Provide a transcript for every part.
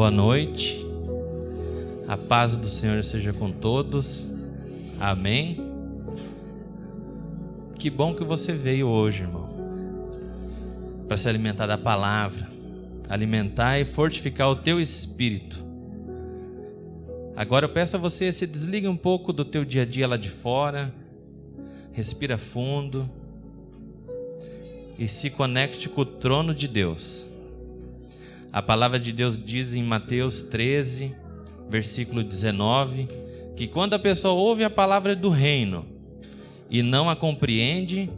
Boa noite, a paz do Senhor seja com todos, amém? Que bom que você veio hoje, irmão, para se alimentar da palavra, alimentar e fortificar o teu espírito. Agora eu peço a você, se desligue um pouco do teu dia a dia lá de fora, respira fundo e se conecte com o trono de Deus. A palavra de Deus diz em Mateus 13, versículo 19, que quando a pessoa ouve a palavra do reino e não a compreende,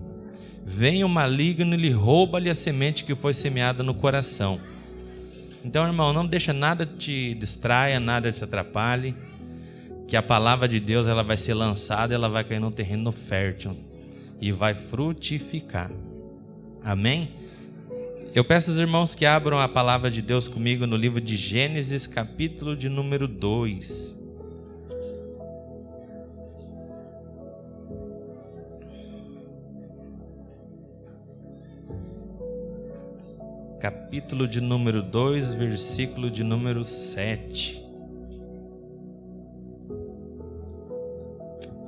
vem o maligno e lhe rouba-lhe a semente que foi semeada no coração. Então, irmão, não deixa nada te distraia, nada te atrapalhe, que a palavra de Deus ela vai ser lançada, ela vai cair num terreno fértil e vai frutificar. Amém? Eu peço aos irmãos que abram a palavra de Deus comigo no livro de Gênesis, capítulo de número 2. Capítulo de número 2, versículo de número 7.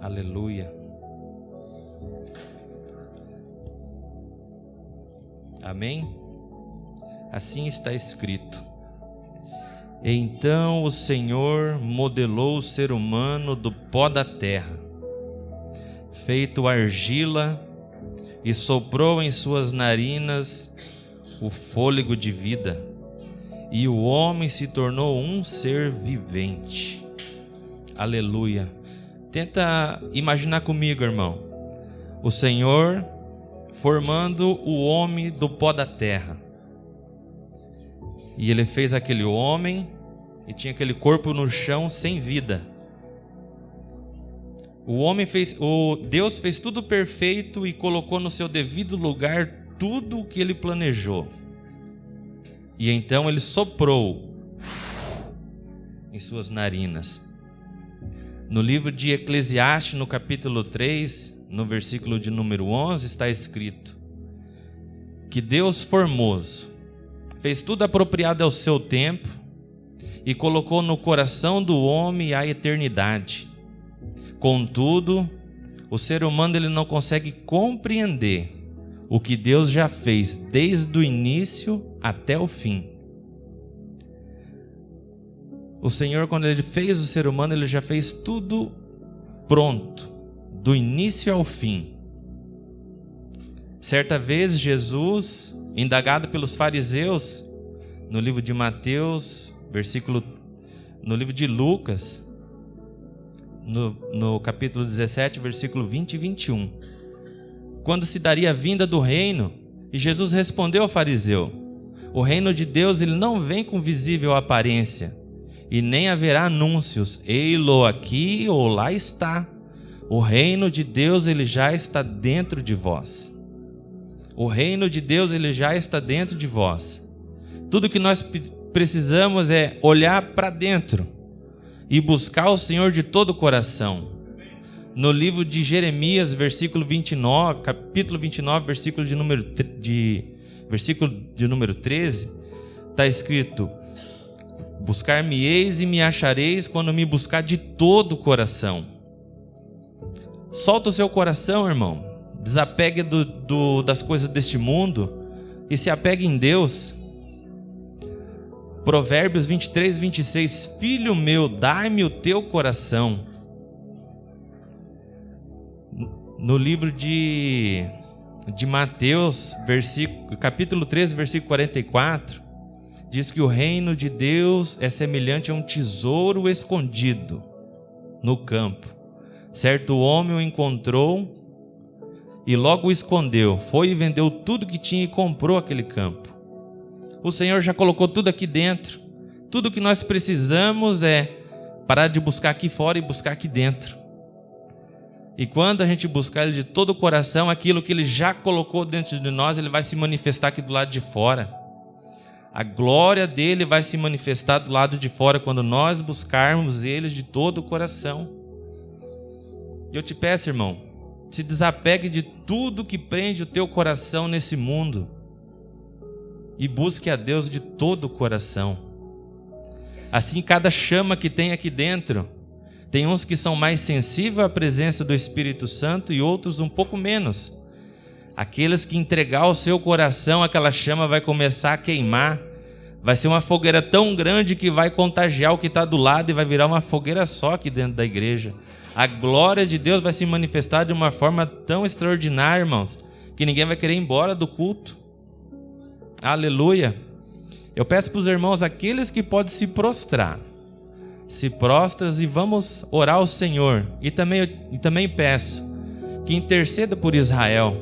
Aleluia. Amém? Assim está escrito: Então o Senhor modelou o ser humano do pó da terra, feito argila, e soprou em suas narinas o fôlego de vida, e o homem se tornou um ser vivente. Aleluia. Tenta imaginar comigo, irmão, o Senhor formando o homem do pó da terra. E ele fez aquele homem e tinha aquele corpo no chão sem vida. Deus fez tudo perfeito e colocou no seu devido lugar tudo o que ele planejou. E então ele soprou em suas narinas. No livro de Eclesiastes, no capítulo 3, no versículo de número 11, está escrito que Deus formoso fez tudo apropriado ao seu tempo e colocou no coração do homem a eternidade. Contudo, o ser humano ele não consegue compreender o que Deus já fez desde o início até o fim. O Senhor, quando Ele fez o ser humano, Ele já fez tudo pronto, do início ao fim. Certa vez, Jesus, indagado pelos fariseus, no livro de Mateus, no livro de Lucas, no capítulo 17, versículo 20 e 21, quando se daria a vinda do reino, e Jesus respondeu ao fariseu: o reino de Deus ele não vem com visível aparência, e nem haverá anúncios, ei-lo aqui ou lá está. O reino de Deus ele já está dentro de vós. O reino de Deus ele já está dentro de vós. Tudo que nós precisamos é olhar para dentro e buscar o Senhor de todo o coração. No livro de Jeremias, capítulo 29, versículo de número 13, está escrito: buscar-me-eis e me achareis quando me buscar de todo o coração. Solta o seu coração, irmão. Desapegue das coisas deste mundo e se apegue em Deus. Provérbios 23, 26. Filho meu, dai-me o teu coração. No livro de Mateus, capítulo 13, versículo 44, diz que o reino de Deus é semelhante a um tesouro escondido no campo. Certo homem o encontrou e logo o escondeu. Foi e vendeu tudo que tinha e comprou aquele campo. O Senhor já colocou tudo aqui dentro. Tudo que nós precisamos é parar de buscar aqui fora e buscar aqui dentro. E quando a gente buscar Ele de todo o coração, aquilo que Ele já colocou dentro de nós, Ele vai se manifestar aqui do lado de fora. A glória dele vai se manifestar do lado de fora quando nós buscarmos Ele de todo o coração. E eu te peço, irmão, se desapegue de tudo que prende o teu coração nesse mundo e busque a Deus de todo o coração. Assim, cada chama que tem aqui dentro, tem uns que são mais sensíveis à presença do Espírito Santo e outros um pouco menos. Aqueles que entregar o seu coração, aquela chama vai começar a queimar. Vai ser uma fogueira tão grande que vai contagiar o que está do lado e vai virar uma fogueira só aqui dentro da igreja. A glória de Deus vai se manifestar de uma forma tão extraordinária, irmãos, que ninguém vai querer ir embora do culto. Aleluia. Eu peço para os irmãos, aqueles que podem se prostrar, se prostram e vamos orar ao Senhor. E também peço que interceda por Israel.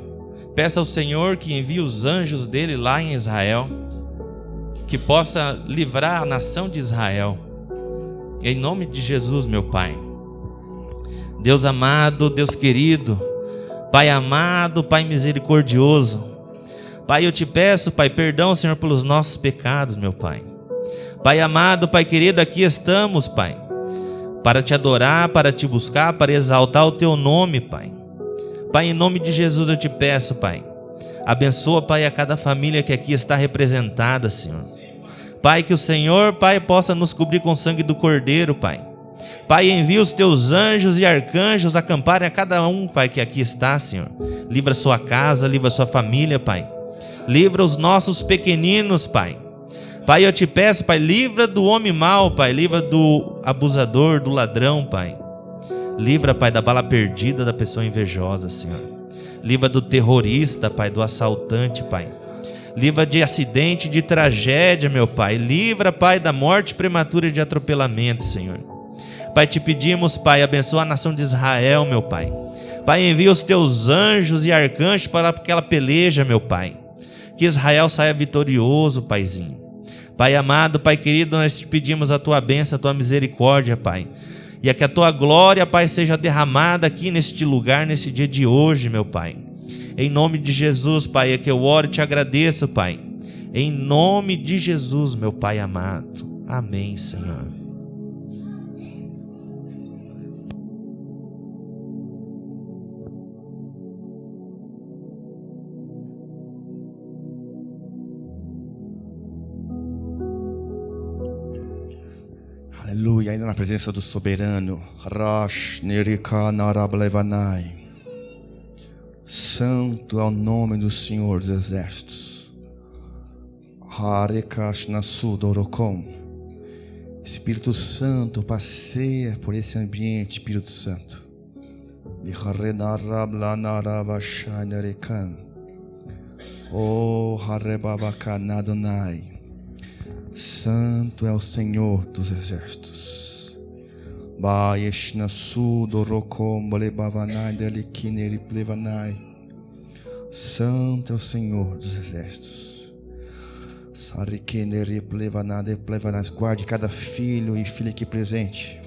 Peça ao Senhor que envie os anjos dele lá em Israel, que possa livrar a nação de Israel. Em nome de Jesus, meu Pai. Deus amado, Deus querido, Pai amado, Pai misericordioso. Pai, eu te peço, Pai, perdão, Senhor, pelos nossos pecados, meu Pai. Pai amado, Pai querido, aqui estamos, Pai, para te adorar, para te buscar, para exaltar o teu nome, Pai. Pai, em nome de Jesus eu te peço, Pai, abençoa, Pai, a cada família que aqui está representada, Senhor. Pai, que o Senhor, Pai, possa nos cobrir com o sangue do Cordeiro, Pai. Pai, envia os teus anjos e arcanjos acamparem a cada um, Pai, que aqui está, Senhor. Livra sua casa, livra sua família, Pai. Livra os nossos pequeninos, Pai. Pai, eu te peço, Pai, livra do homem mau, Pai. Livra do abusador, do ladrão, Pai. Livra, Pai, da bala perdida da pessoa invejosa, Senhor. Livra do terrorista, Pai, do assaltante, Pai. Livra de acidente, de tragédia, meu Pai. Livra, Pai, da morte prematura e de atropelamento, Senhor. Pai, te pedimos, Pai, abençoa a nação de Israel, meu Pai. Pai, envia os teus anjos e arcanjos para aquela peleja, meu Pai. Que Israel saia vitorioso, Paizinho. Pai amado, Pai querido, nós te pedimos a tua bênção, a tua misericórdia, Pai. E que a tua glória, Pai, seja derramada aqui neste lugar, nesse dia de hoje, meu Pai. Em nome de Jesus, Pai, é que eu oro e te agradeço, Pai. Em nome de Jesus, meu Pai amado. Amém, Senhor. Aleluia, ainda na presença do soberano. Rash Nerika Narablevanai. Santo é o nome do Senhor dos Exércitos. Harekash Nasudorokom. Espírito Santo, passeia por esse ambiente, Espírito Santo. Oh, Harebabakanadonai. Santo é o Senhor dos Exércitos. Santo é o Senhor dos Exércitos. Guarde cada filho e filha aqui presente,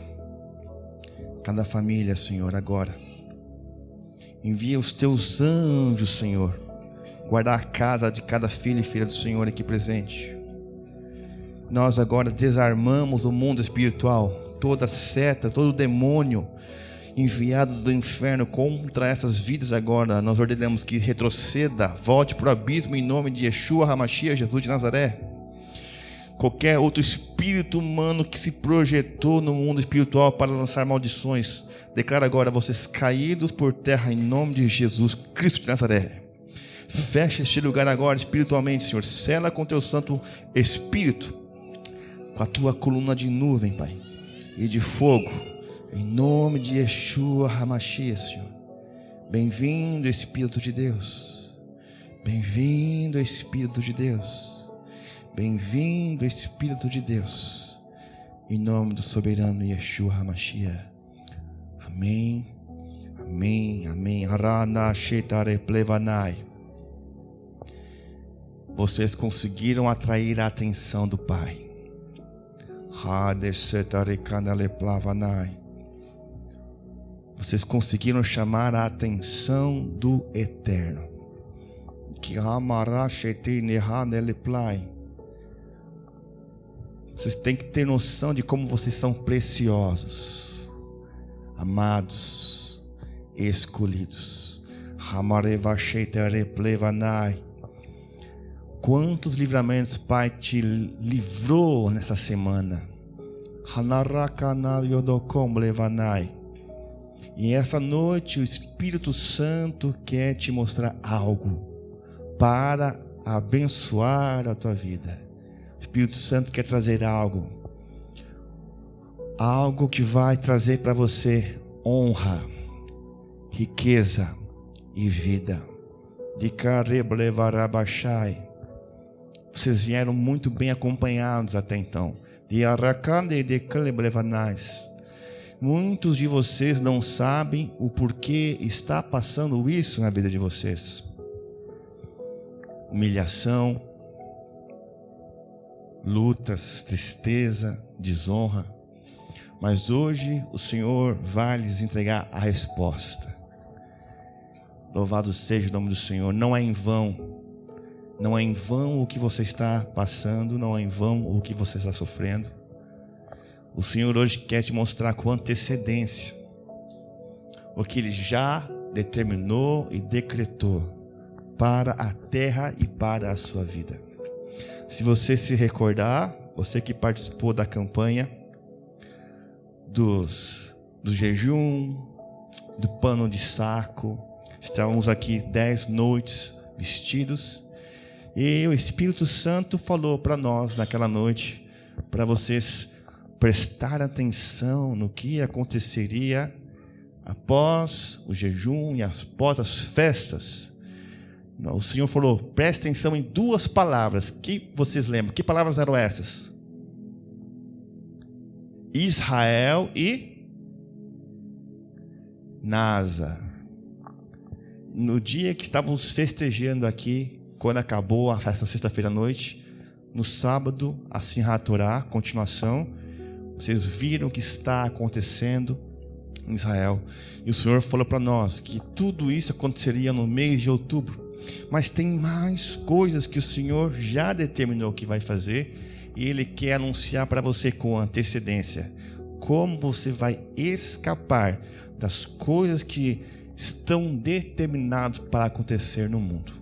cada família, Senhor, agora. Envia os teus anjos, Senhor, guardar a casa de cada filho e filha do Senhor aqui presente. Nós agora desarmamos o mundo espiritual, toda seta, todo demônio enviado do inferno contra essas vidas agora. Nós ordenamos que retroceda, volte para o abismo em nome de Yeshua HaMashiach, Jesus de Nazaré. Qualquer outro espírito humano que se projetou no mundo espiritual para lançar maldições, declara agora vocês caídos por terra em nome de Jesus Cristo de Nazaré. Fecha este lugar agora espiritualmente, Senhor. Sela com teu Santo Espírito, com a tua coluna de nuvem, Pai, e de fogo, em nome de Yeshua HaMashiach, Senhor. Bem-vindo, Espírito de Deus. Bem-vindo, Espírito de Deus. Bem-vindo, Espírito de Deus. Em nome do soberano Yeshua HaMashiach. Amém. Amém. Amém. Harana Shetare Plevanai. Vocês conseguiram atrair a atenção do Pai. Vocês conseguiram chamar a atenção do Eterno. Vocês têm que ter noção de como vocês são preciosos, amados, escolhidos. Quantos livramentos, Pai, te livrou nessa semana? E essa noite o Espírito Santo quer te mostrar algo para abençoar a tua vida. O Espírito Santo quer trazer algo que vai trazer para você honra, riqueza e vida. Vocês vieram muito bem acompanhados até então. Muitos de vocês não sabem o porquê está passando isso na vida de vocês. Humilhação, lutas, tristeza, desonra. Mas hoje o Senhor vai lhes entregar a resposta. Louvado seja o nome do Senhor. Não é em vão. Não é em vão o que você está passando. Não é em vão o que você está sofrendo. O Senhor hoje quer te mostrar com antecedência o que Ele já determinou e decretou para a terra e para a sua vida. Se você se recordar, você que participou da campanha do jejum, do pano de saco, estávamos aqui 10 noites vestidos, e o Espírito Santo falou para nós naquela noite, para vocês prestar atenção no que aconteceria após o jejum e após as festas. O Senhor falou, preste atenção em 2 palavras. Que vocês lembram? Que palavras eram essas? Israel e Nasa. No dia que estávamos festejando aqui, quando acabou a festa sexta-feira à noite, no sábado, a Simhat Torah, continuação, vocês viram o que está acontecendo em Israel. E o Senhor falou para nós que tudo isso aconteceria no mês de outubro. Mas tem mais coisas que o Senhor já determinou que vai fazer. E Ele quer anunciar para você com antecedência. Como você vai escapar das coisas que estão determinadas para acontecer no mundo.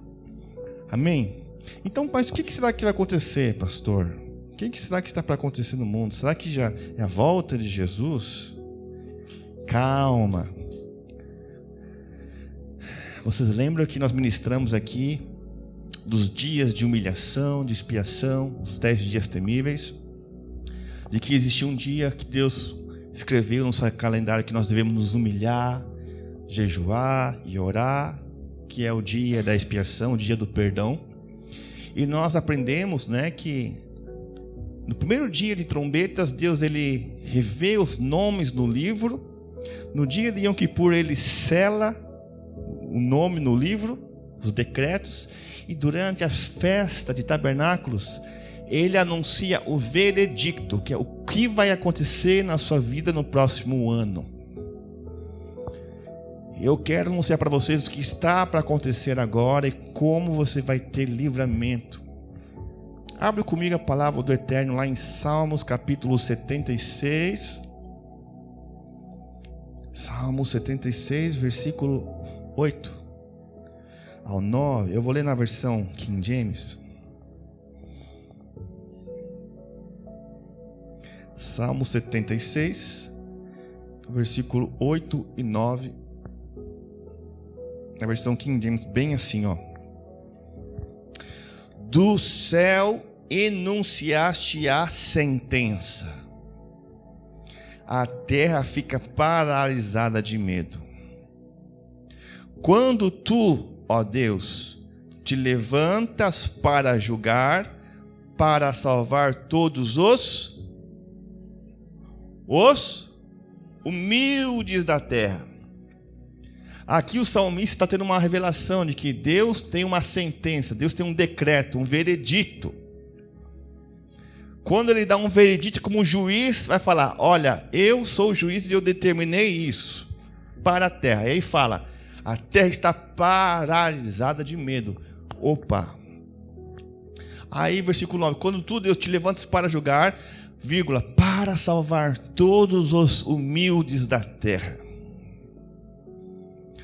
Amém? Então, mas o que será que vai acontecer, pastor? O que será que está para acontecer no mundo? Será que já é a volta de Jesus? Calma. Vocês lembram que nós ministramos aqui dos dias de humilhação, de expiação, os 10 dias temíveis? De que existia um dia que Deus escreveu no seu calendário que nós devemos nos humilhar, jejuar e orar, que é o dia da expiação, o dia do perdão. E nós aprendemos, que no primeiro dia de trombetas, Deus ele revê os nomes no livro. No dia de Yom Kippur, ele sela o nome no livro, os decretos. E durante a festa de tabernáculos, ele anuncia o veredicto, que é o que vai acontecer na sua vida no próximo ano. Eu quero anunciar para vocês o que está para acontecer agora e como você vai ter livramento. Abre comigo a palavra do Eterno lá em Salmos capítulo 76. Salmos 76, versículo 8 ao 9. Eu vou ler na versão King James. Salmos 76, versículo 8 e 9. Na versão King James, bem assim, ó. Do céu enunciaste a sentença, a terra fica paralisada de medo. Quando tu, ó Deus, te levantas para julgar, para salvar todos os humildes da terra. Aqui o salmista está tendo uma revelação de que Deus tem uma sentença, Deus tem um decreto, um veredito. Quando ele dá um veredito como juiz, vai falar, olha, eu sou o juiz e eu determinei isso para a terra. E aí fala, a terra está paralisada de medo. Opa! Aí versículo 9, quando tu, Deus, te levantas para julgar, vírgula, para salvar todos os humildes da terra.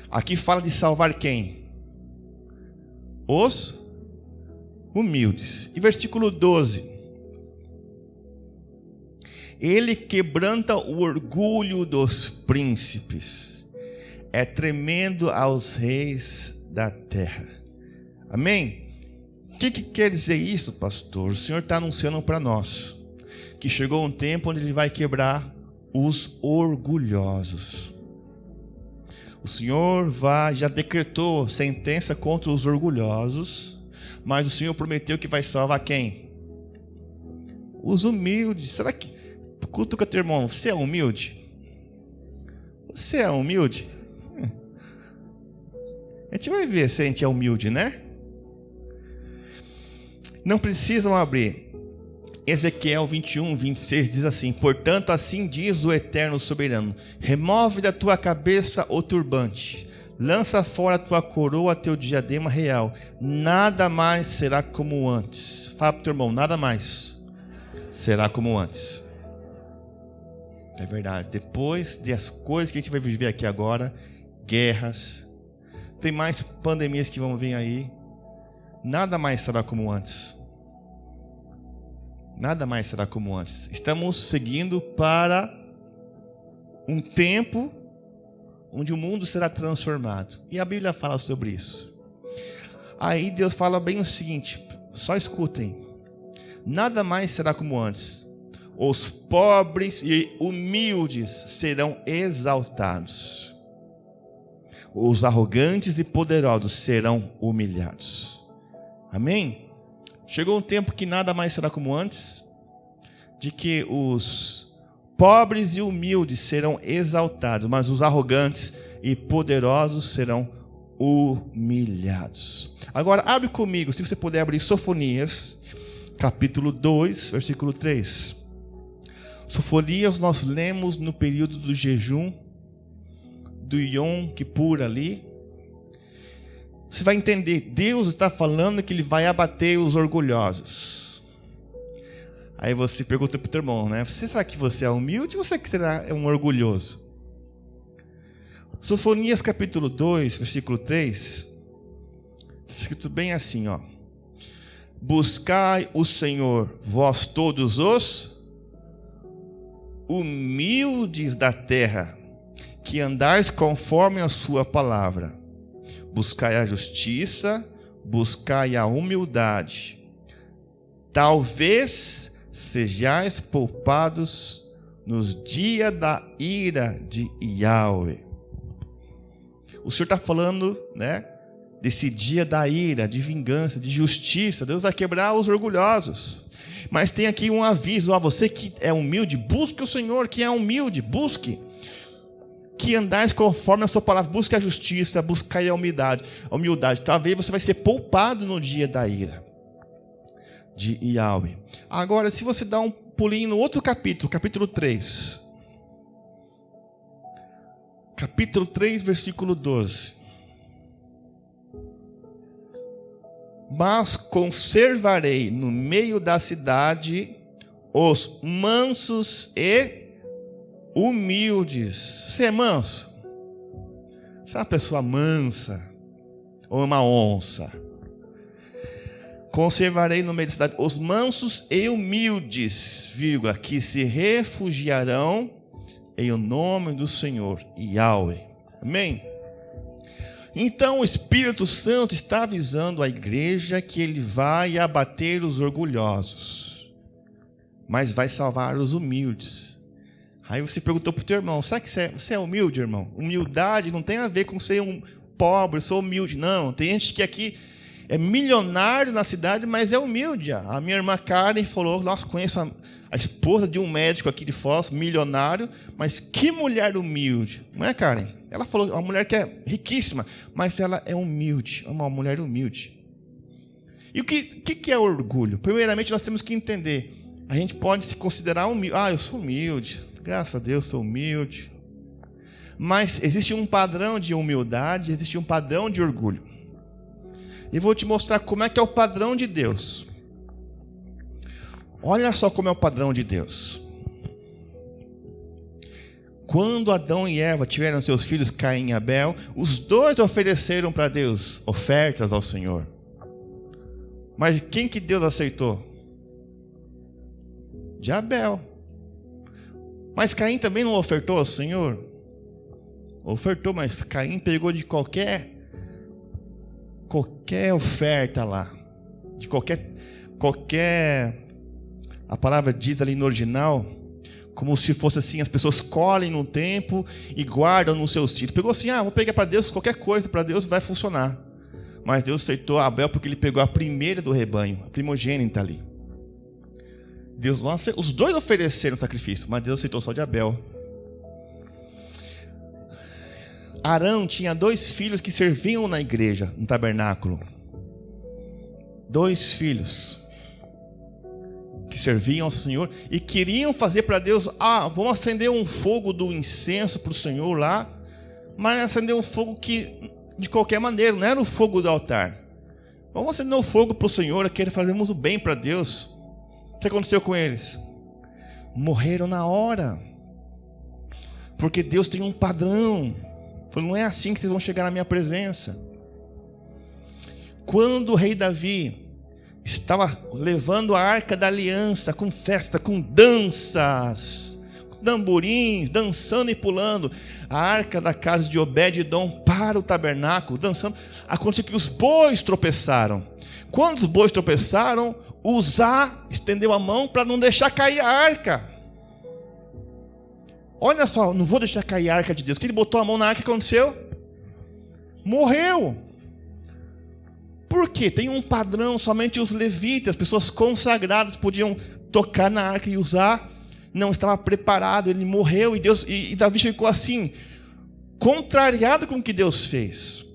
Aqui fala de salvar quem? Os humildes. E versículo 12. Ele quebranta o orgulho dos príncipes. É tremendo aos reis da terra. Amém? O que quer dizer isso, pastor? O Senhor está anunciando para nós que chegou um tempo onde Ele vai quebrar os orgulhosos. O Senhor já decretou sentença contra os orgulhosos, mas o Senhor prometeu que vai salvar quem? Os humildes. Será que... Cutuca teu irmão, você é humilde? Você é humilde? A gente vai ver se a gente é humilde, né? Não precisam abrir. Ezequiel 21, 26 diz assim: portanto, assim diz o Eterno Soberano: remove da tua cabeça o turbante, lança fora a tua coroa, teu diadema real, nada mais será como antes. Fala para o teu irmão, nada mais será como antes. É verdade, depois das coisas que a gente vai viver aqui agora, guerras, tem mais pandemias que vão vir aí, nada mais será como antes. Nada mais será como antes. Estamos seguindo para um tempo onde o mundo será transformado. E a Bíblia fala sobre isso. Aí Deus fala bem o seguinte, só escutem. Nada mais será como antes. Os pobres e humildes serão exaltados. Os arrogantes e poderosos serão humilhados. Amém? Chegou um tempo que nada mais será como antes, de que os pobres e humildes serão exaltados, mas os arrogantes e poderosos serão humilhados. Agora, abre comigo, se você puder abrir Sofonias, capítulo 2, versículo 3. Sofonias nós lemos no período do jejum, do Yom Kippur ali. Você vai entender, Deus está falando que Ele vai abater os orgulhosos. Aí você pergunta para o teu irmão, né? Será que você é humilde ou você que será um orgulhoso? Sofonias capítulo 2, versículo 3. Está escrito bem assim, ó. Buscai o Senhor, vós todos os humildes da terra, que andais conforme a sua palavra. Buscai a justiça, buscai a humildade. Talvez sejais poupados nos dias da ira de Yahweh. O Senhor está falando, né, desse dia da ira, de vingança, de justiça. Deus vai quebrar os orgulhosos. Mas tem aqui um aviso a você que é humilde, busque o Senhor, que é humilde, busque. Que andais conforme a sua palavra, busque a justiça, buscai a humildade. Talvez você vai ser poupado no dia da ira de Yahweh. Agora, se você dá um pulinho no outro capítulo, capítulo 3. Capítulo 3, versículo 12. Mas conservarei no meio da cidade os mansos e humildes. Você é manso? Você é uma pessoa mansa? Ou uma onça? Conservarei no meio da cidade os mansos e humildes, vírgula, que se refugiarão em o nome do Senhor, Yahweh. Amém? Então o Espírito Santo está avisando a igreja que ele vai abater os orgulhosos, mas vai salvar os humildes. Aí você perguntou para o teu irmão, será que você é humilde, irmão? Humildade não tem a ver com ser um pobre, eu sou humilde. Não, tem gente que aqui é milionário na cidade, mas é humilde. A minha irmã Karen falou, nossa, conheço a esposa de um médico aqui de Foz, milionário, mas que mulher humilde. Não é, Karen? Ela falou, uma mulher que é riquíssima, mas ela é humilde, uma mulher humilde. E o que é orgulho? Primeiramente, nós temos que entender, a gente pode se considerar humilde. Ah, eu sou humilde, graças a Deus sou humilde. Mas existe um padrão de humildade, existe um padrão de orgulho. E vou te mostrar como é que é o padrão de Deus. Olha só como é o padrão de Deus. Quando Adão e Eva tiveram seus filhos Caim e Abel, os dois ofereceram para Deus ofertas ao Senhor. Mas quem que Deus aceitou? De Abel. Mas Caim também não ofertou ao Senhor? Ofertou, mas Caim pegou de qualquer oferta lá. De qualquer... A palavra diz ali no original, como se fosse assim, as pessoas colhem no tempo e guardam no seu sítio. Pegou assim, vou pegar para Deus qualquer coisa, para Deus vai funcionar. Mas Deus aceitou Abel porque ele pegou a primeira do rebanho, a primogênita ali. Os dois ofereceram sacrifício, mas Deus aceitou só de Abel. Arão tinha 2 filhos que serviam na igreja, no tabernáculo. 2 filhos que serviam ao Senhor e queriam fazer para Deus, vamos acender um fogo do incenso para o Senhor lá, mas acender um fogo que, de qualquer maneira, não era o fogo do altar. Vamos acender um fogo para o Senhor, que fazemos o bem para Deus. O que aconteceu com eles? Morreram na hora, porque Deus tem um padrão. Falou, não é assim que vocês vão chegar na minha presença. Quando o rei Davi estava levando a arca da aliança, com festa, com danças, com tamborins, dançando e pulando, a arca da casa de Obed-edom para o tabernáculo, dançando, aconteceu que os bois tropeçaram. Quando os bois tropeçaram, Uzá estendeu a mão para não deixar cair a arca. Olha só, não vou deixar cair a arca de Deus. Que ele botou a mão na arca, o que aconteceu? Morreu. Por quê? Tem um padrão, somente os levitas, as pessoas consagradas podiam tocar na arca, e Uzá não estava preparado, ele morreu, e Davi ficou assim, contrariado com o que Deus fez.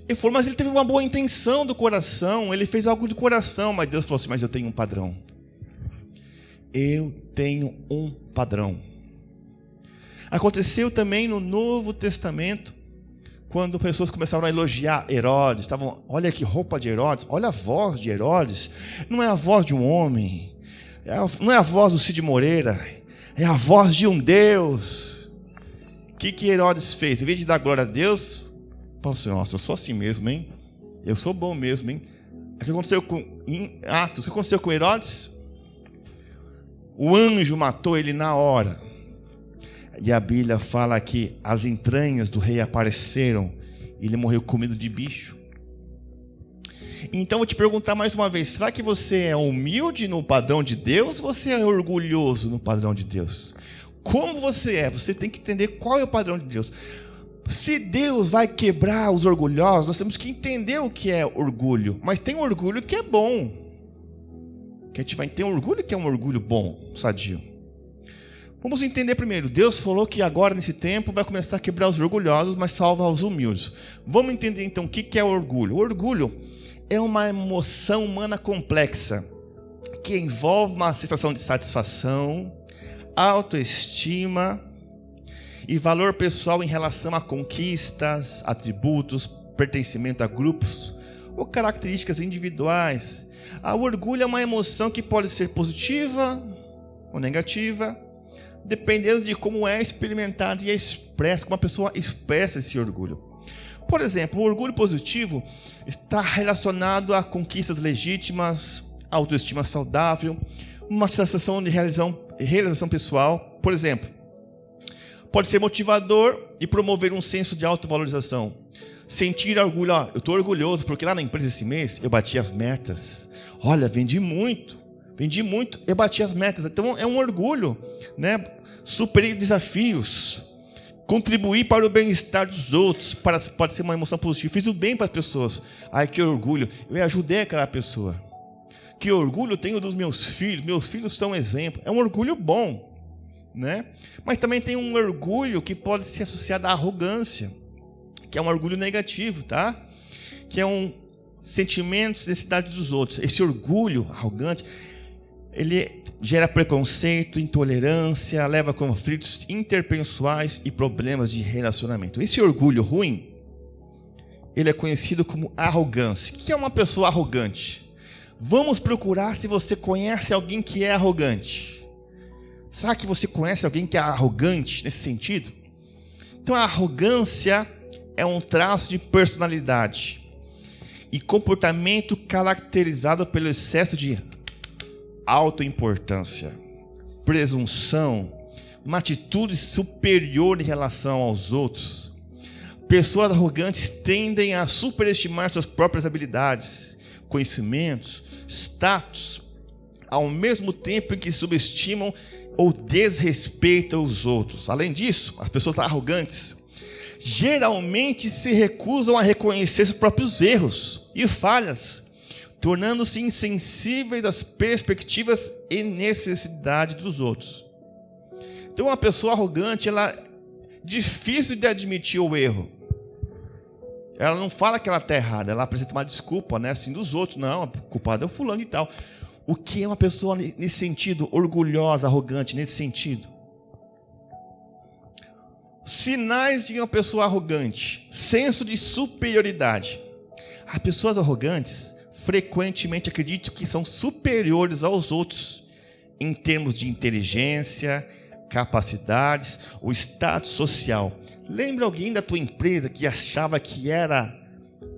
Ele falou, mas ele teve uma boa intenção do coração, ele fez algo de coração, mas Deus falou assim, mas eu tenho um padrão. Eu tenho um padrão. Aconteceu também no Novo Testamento, quando pessoas começaram a elogiar Herodes, olha que roupa de Herodes, olha a voz de Herodes, não é a voz de um homem, não é a voz do Cid Moreira, é a voz de um Deus. O que Herodes fez? Em vez de dar glória a Deus, falou assim, nossa, eu sou assim mesmo, hein? Eu sou bom mesmo, hein? O que aconteceu em Atos? O que aconteceu com Herodes? O anjo matou ele na hora. E a Bíblia fala que as entranhas do rei apareceram e ele morreu comido de bicho. Então eu vou te perguntar mais uma vez, será que você é humilde no padrão de Deus ou você é orgulhoso no padrão de Deus? Como você é? Você tem que entender qual é o padrão de Deus. Se Deus vai quebrar os orgulhosos, nós temos que entender o que é orgulho. Mas tem um orgulho que é bom. Que a gente vai ter um orgulho que é um orgulho bom, sadio. Vamos entender primeiro. Deus falou que agora nesse tempo vai começar a quebrar os orgulhosos, mas salva os humildes. Vamos entender então o que é orgulho. O orgulho é uma emoção humana complexa que envolve uma sensação de satisfação, autoestima e valor pessoal em relação a conquistas, atributos, pertencimento a grupos ou características individuais. O orgulho é uma emoção que pode ser positiva ou negativa, dependendo de como é experimentado e é expresso, como a pessoa expressa esse orgulho. Por exemplo, o orgulho positivo está relacionado a conquistas legítimas, autoestima saudável, uma sensação de realização pessoal. Por exemplo, pode ser motivador e promover um senso de autovalorização. Sentir orgulho, eu estou orgulhoso porque lá na empresa esse mês eu bati as metas. Olha, vendi muito, eu bati as metas. Então é um orgulho, né? Superei desafios, contribuir para o bem-estar dos outros, pode ser uma emoção positiva. Fiz o bem para as pessoas. Ai, que orgulho, eu ajudei aquela pessoa. Que orgulho eu tenho dos meus filhos são exemplo. É um orgulho bom, né? Mas também tem um orgulho que pode ser associado à arrogância, que é um orgulho negativo, tá? Que é um sentimento de necessidade dos outros. Esse orgulho arrogante, ele gera preconceito, intolerância, leva a conflitos interpessoais e problemas de relacionamento. Esse orgulho ruim, ele é conhecido como arrogância. O que é uma pessoa arrogante? Vamos procurar se você conhece alguém que é arrogante. Será que você conhece alguém que é arrogante nesse sentido? Então a arrogância é um traço de personalidade e comportamento caracterizado pelo excesso de autoimportância, presunção, uma atitude superior em relação aos outros. Pessoas arrogantes tendem a superestimar suas próprias habilidades, conhecimentos, status, ao mesmo tempo em que subestimam ou desrespeitam os outros. Além disso, as pessoas arrogantes geralmente se recusam a reconhecer seus próprios erros e falhas, tornando-se insensíveis às perspectivas e necessidades dos outros. Então, uma pessoa arrogante, ela é difícil de admitir o erro. Ela não fala que ela está errada, ela apresenta uma desculpa, né, assim, dos outros. Não, o culpado é o fulano e tal. O que é uma pessoa nesse sentido, orgulhosa, arrogante, nesse sentido? Sinais de uma pessoa arrogante: senso de superioridade. As pessoas arrogantes frequentemente acreditam que são superiores aos outros em termos de inteligência, capacidades ou status social. Lembra alguém da tua empresa que achava que era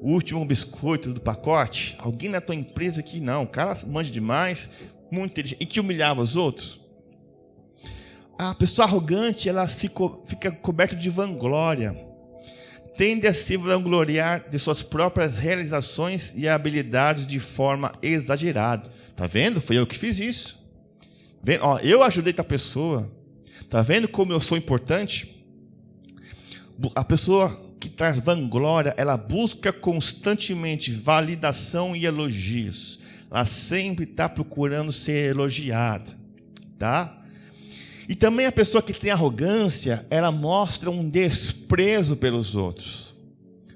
o último biscoito do pacote? Alguém da tua empresa que não, o cara manja demais, muito inteligente, e que humilhava os outros? A pessoa arrogante, ela fica coberta de vanglória, tende a se vangloriar de suas próprias realizações e habilidades de forma exagerada. Tá vendo? Foi eu que fiz isso. Vendo? Ó, eu ajudei a pessoa. Tá vendo como eu sou importante? A pessoa que traz vanglória, ela busca constantemente validação e elogios. Ela sempre está procurando ser elogiada, tá? E também a pessoa que tem arrogância, ela mostra um desprezo pelos outros.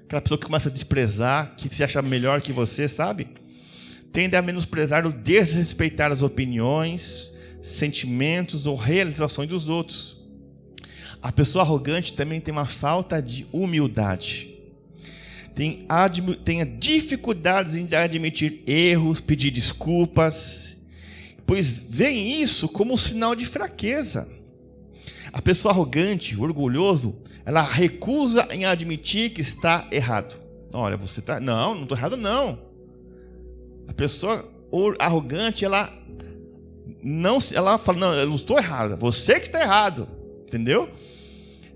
Aquela pessoa que começa a desprezar, que se acha melhor que você, sabe? Tende a menosprezar ou desrespeitar as opiniões, sentimentos ou realizações dos outros. A pessoa arrogante também tem uma falta de humildade. Tem dificuldades em admitir erros, pedir desculpas, pois veem isso como um sinal de fraqueza. A pessoa arrogante, orgulhoso, ela recusa em admitir que está errado. Olha, você está... Não estou errado, não. A pessoa arrogante, ela fala, não, eu não estou errado, você que está errado. Entendeu?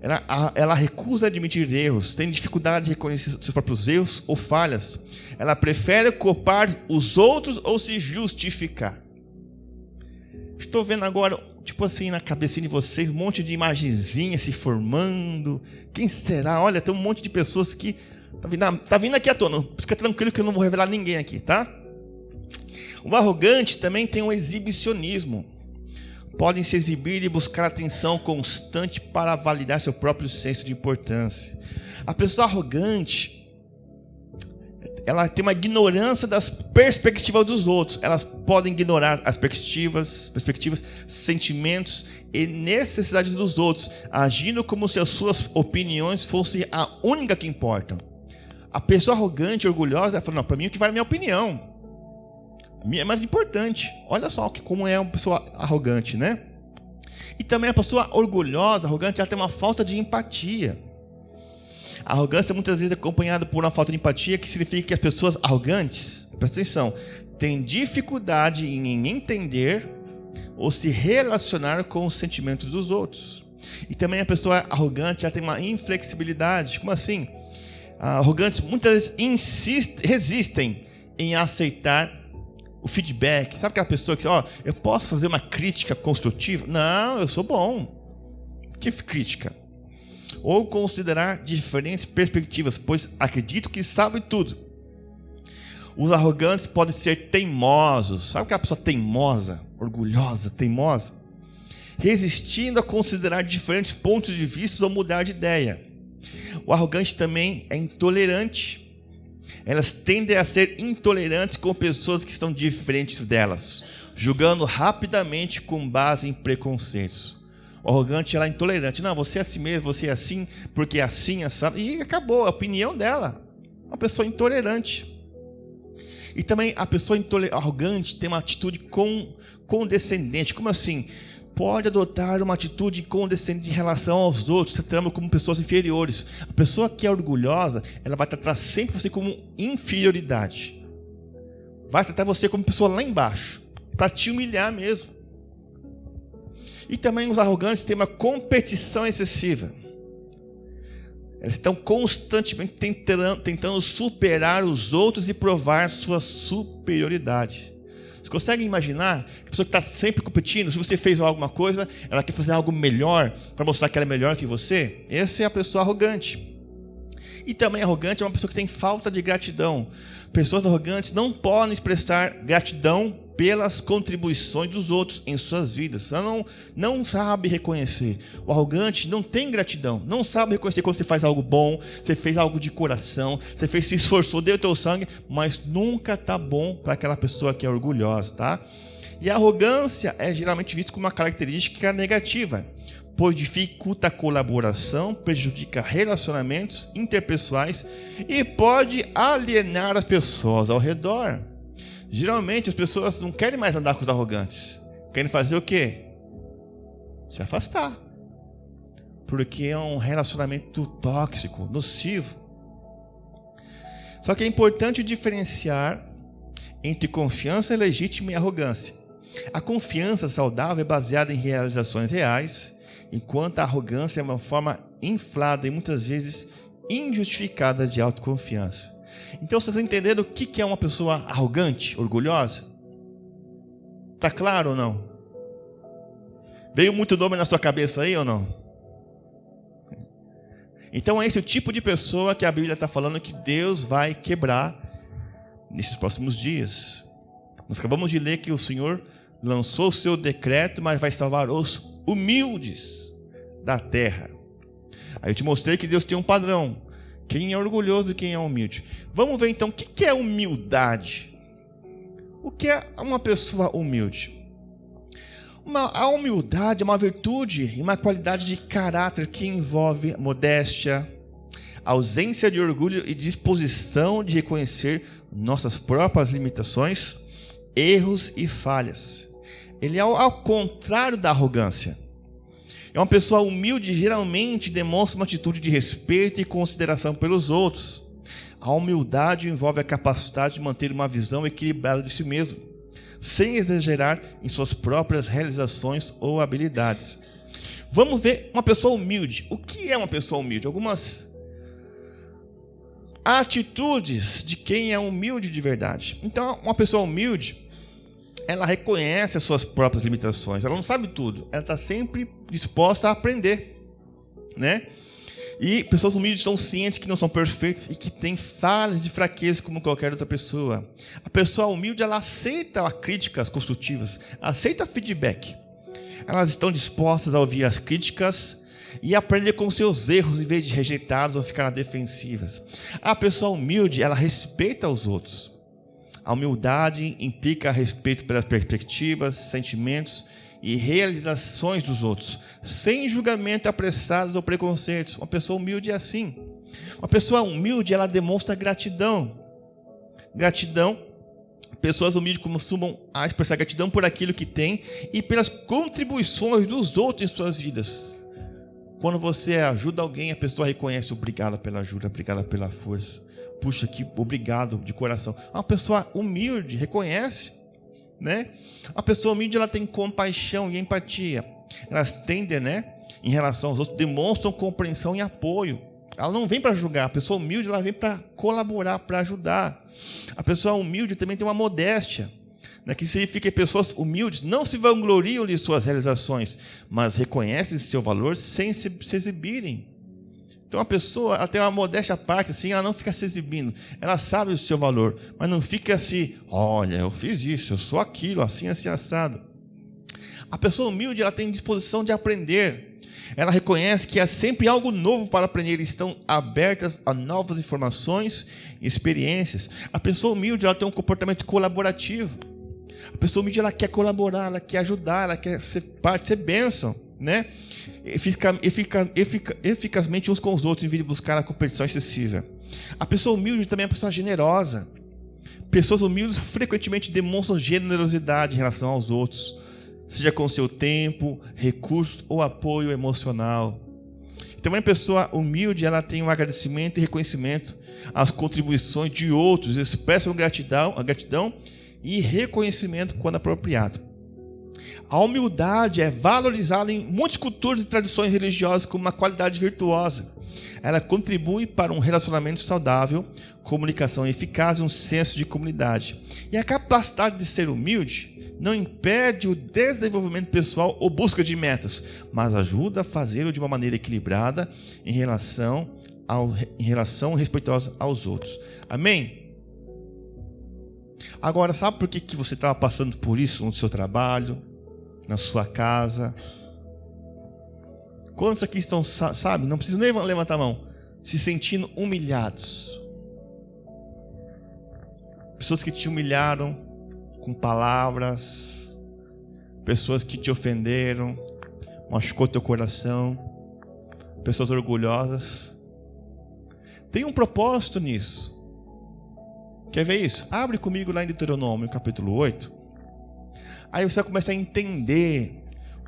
Ela recusa admitir erros, tem dificuldade de reconhecer seus próprios erros ou falhas. Ela prefere culpar os outros ou se justificar. Estou vendo agora, tipo assim, na cabecinha de vocês, um monte de imagenzinha se formando. Quem será? Olha, tem um monte de pessoas que... Tá vindo aqui à tona. Fica tranquilo que eu não vou revelar ninguém aqui, tá? O arrogante também tem um exibicionismo. Podem se exibir e buscar atenção constante para validar seu próprio senso de importância. A pessoa arrogante, ela tem uma ignorância das perspectivas dos outros. Elas podem ignorar as perspectivas, sentimentos e necessidades dos outros, agindo como se as suas opiniões fossem a única que importam. A pessoa arrogante, orgulhosa, ela fala, não, para mim o que vale é a minha opinião. É mais importante. Olha só como é uma pessoa arrogante, né? E também a pessoa orgulhosa, arrogante, ela tem uma falta de empatia. A arrogância muitas vezes é acompanhada por uma falta de empatia, que significa que as pessoas arrogantes, presta atenção, têm dificuldade em entender ou se relacionar com os sentimentos dos outros. E também a pessoa arrogante, ela tem uma inflexibilidade. Como assim? Arrogantes muitas vezes resistem em aceitar o feedback. Sabe aquela pessoa que diz, eu posso fazer uma crítica construtiva? Não, eu sou bom. Que crítica? Ou considerar diferentes perspectivas, pois acredito que sabe tudo. Os arrogantes podem ser teimosos. Sabe aquela pessoa teimosa, orgulhosa, teimosa? Resistindo a considerar diferentes pontos de vista ou mudar de ideia. O arrogante também é intolerante. Elas tendem a ser intolerantes com pessoas que são diferentes delas, julgando rapidamente com base em preconceitos. O arrogante, ela é intolerante. Não, você é assim mesmo, você é assim, porque é assim, assado. E acabou, a opinião dela. Uma pessoa intolerante. E também a pessoa arrogante tem uma atitude condescendente. Como assim? Pode adotar uma atitude condescendente em relação aos outros, você trata como pessoas inferiores. A pessoa que é orgulhosa, ela vai tratar sempre você como inferioridade. Vai tratar você como pessoa lá embaixo, para te humilhar mesmo. E também os arrogantes têm uma competição excessiva. Eles estão constantemente tentando superar os outros e provar sua superioridade. Você consegue imaginar que a pessoa que está sempre competindo, se você fez alguma coisa, ela quer fazer algo melhor para mostrar que ela é melhor que você? Essa é a pessoa arrogante. E também arrogante é uma pessoa que tem falta de gratidão. Pessoas arrogantes não podem expressar gratidão pelas contribuições dos outros em suas vidas. Ela não sabe reconhecer. O arrogante não tem gratidão, não sabe reconhecer quando você faz algo bom, você fez algo de coração, você se esforçou, deu o teu sangue, mas nunca está bom para aquela pessoa que é orgulhosa, tá? E a arrogância é geralmente vista como uma característica negativa, pois dificulta a colaboração, prejudica relacionamentos interpessoais e pode alienar as pessoas ao redor. Geralmente as pessoas não querem mais andar com os arrogantes. Querem fazer o quê? Se afastar. Porque é um relacionamento tóxico, nocivo. Só que é importante diferenciar entre confiança legítima e arrogância. A confiança saudável é baseada em realizações reais, enquanto a arrogância é uma forma inflada e muitas vezes injustificada de autoconfiança. Então, vocês entenderam o que é uma pessoa arrogante, orgulhosa? Tá claro ou não? Veio muito nome na sua cabeça aí ou não? Então, é esse o tipo de pessoa que a Bíblia está falando que Deus vai quebrar nesses próximos dias. Nós acabamos de ler que o Senhor lançou o seu decreto, mas vai salvar os humildes da terra. Aí eu te mostrei que Deus tem um padrão. Quem é orgulhoso e quem é humilde. Vamos ver então o que é humildade. O que é uma pessoa humilde? A humildade é uma virtude e uma qualidade de caráter que envolve modéstia, ausência de orgulho e disposição de reconhecer nossas próprias limitações, erros e falhas. Ele é ao contrário da arrogância. É uma pessoa humilde, geralmente demonstra uma atitude de respeito e consideração pelos outros. A humildade envolve a capacidade de manter uma visão equilibrada de si mesmo, sem exagerar em suas próprias realizações ou habilidades. Vamos ver uma pessoa humilde. O que é uma pessoa humilde? Algumas atitudes de quem é humilde de verdade. Então, uma pessoa humilde, ela reconhece as suas próprias limitações. Ela não sabe tudo. Ela está sempre disposta a aprender, né? E pessoas humildes são cientes que não são perfeitas e que têm falhas e fraquezas como qualquer outra pessoa. A pessoa humilde, ela aceita críticas construtivas, aceita feedback. Elas estão dispostas a ouvir as críticas e aprender com seus erros em vez de rejeitá-los ou ficar defensivas. A pessoa humilde, ela respeita os outros. A humildade implica respeito pelas perspectivas, sentimentos e realizações dos outros, sem julgamento apressados ou preconceitos. Uma pessoa humilde é assim. Uma pessoa humilde, ela demonstra gratidão. Gratidão, pessoas humildes costumam expressar gratidão por aquilo que têm e pelas contribuições dos outros em suas vidas. Quando você ajuda alguém, a pessoa reconhece: obrigado pela ajuda, obrigado pela força. Puxa, que obrigado de coração. Uma pessoa humilde reconhece, né? A pessoa humilde, ela tem compaixão e empatia. Elas tendem, né, em relação aos outros, demonstram compreensão e apoio. Ela não vem para julgar. A pessoa humilde, ela vem para colaborar, para ajudar. A pessoa humilde também tem uma modéstia, né, que significa que pessoas humildes não se vangloriam de suas realizações, mas reconhecem seu valor sem se exibirem. Então a pessoa, ela tem uma modéstia à parte, assim, ela não fica se exibindo. Ela sabe o seu valor, mas não fica assim: olha, eu fiz isso, eu sou aquilo, assim, assim, assado. A pessoa humilde, ela tem disposição de aprender. Ela reconhece que há sempre algo novo para aprender e estão abertas a novas informações e experiências. A pessoa humilde, ela tem um comportamento colaborativo. A pessoa humilde, ela quer colaborar, ela quer ajudar, ela quer ser parte, ser bênção, né? Eficazmente uns com os outros, em vez de buscar a competição excessiva. A pessoa humilde também é uma pessoa generosa. Pessoas humildes frequentemente demonstram generosidade em relação aos outros, seja com seu tempo, recursos ou apoio emocional. Também a pessoa humilde, ela tem um agradecimento e reconhecimento às contribuições de outros, expressam gratidão e reconhecimento quando apropriado. A humildade é valorizada em muitas culturas e tradições religiosas como uma qualidade virtuosa. Ela contribui para um relacionamento saudável, comunicação eficaz e um senso de comunidade. E a capacidade de ser humilde não impede o desenvolvimento pessoal ou busca de metas, mas ajuda a fazê-lo de uma maneira equilibrada em relação respeitosa aos outros. Amém? Agora, sabe por que você estava passando por isso no seu trabalho, na sua casa? Quantos aqui estão, sabe, não precisa nem levantar a mão, se sentindo humilhados? Pessoas que te humilharam com palavras, pessoas que te ofenderam, machucou teu coração, pessoas orgulhosas. Tem um propósito nisso. Quer ver isso? Abre comigo lá em Deuteronômio, capítulo 8. Aí você vai começar a entender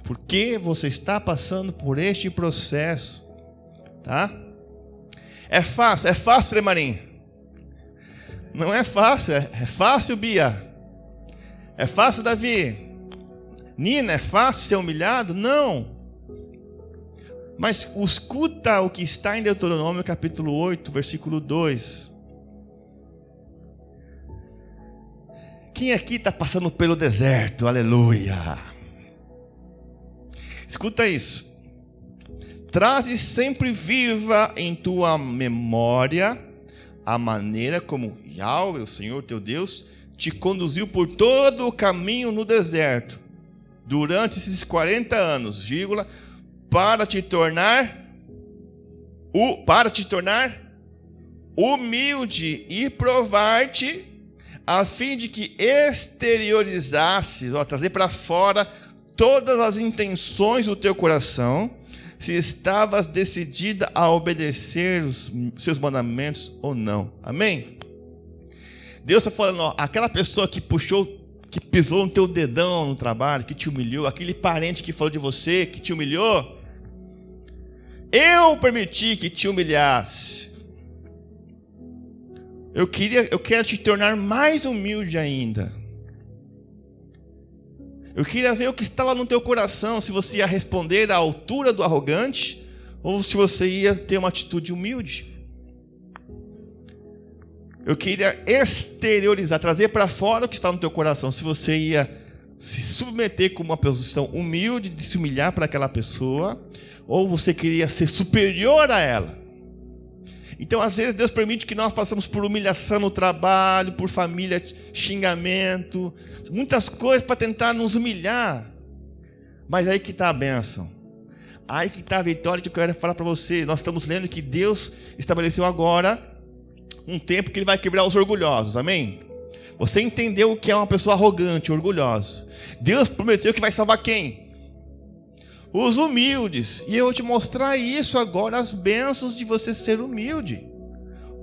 por que você está passando por este processo, tá? É fácil, Tremarim? Não é fácil, é fácil, Bia? É fácil, Davi? Nina, é fácil ser humilhado? Não. Mas escuta o que está em Deuteronômio capítulo 8, versículo 2. Quem aqui está passando pelo deserto? Aleluia. Escuta isso. Traze sempre viva em tua memória a maneira como Yahweh, o Senhor teu Deus, te conduziu por todo o caminho no deserto, durante esses 40 anos, para te tornar humilde e provar-te, a fim de que exteriorizasses, trazer para fora todas as intenções do teu coração, se estavas decidida a obedecer os seus mandamentos ou não. Amém? Deus está falando, aquela pessoa que pisou no teu dedão no trabalho, que te humilhou, aquele parente que falou de você, que te humilhou, eu permiti que te humilhasse. Eu quero te tornar mais humilde ainda. Eu queria ver o que estava no teu coração, se você ia responder à altura do arrogante, ou se você ia ter uma atitude humilde. Eu queria exteriorizar, trazer para fora o que está no teu coração, se você ia se submeter com uma posição humilde, de se humilhar para aquela pessoa, ou você queria ser superior a ela. Então, às vezes, Deus permite que nós passemos por humilhação no trabalho, por família, xingamento, muitas coisas para tentar nos humilhar. Mas aí que está a bênção. Aí que está a vitória que eu quero falar para você. Nós estamos lendo que Deus estabeleceu agora um tempo que Ele vai quebrar os orgulhosos. Amém? Você entendeu o que é uma pessoa arrogante, orgulhosa. Deus prometeu que vai salvar quem? Os humildes. E eu vou te mostrar isso agora, as bênçãos de você ser humilde.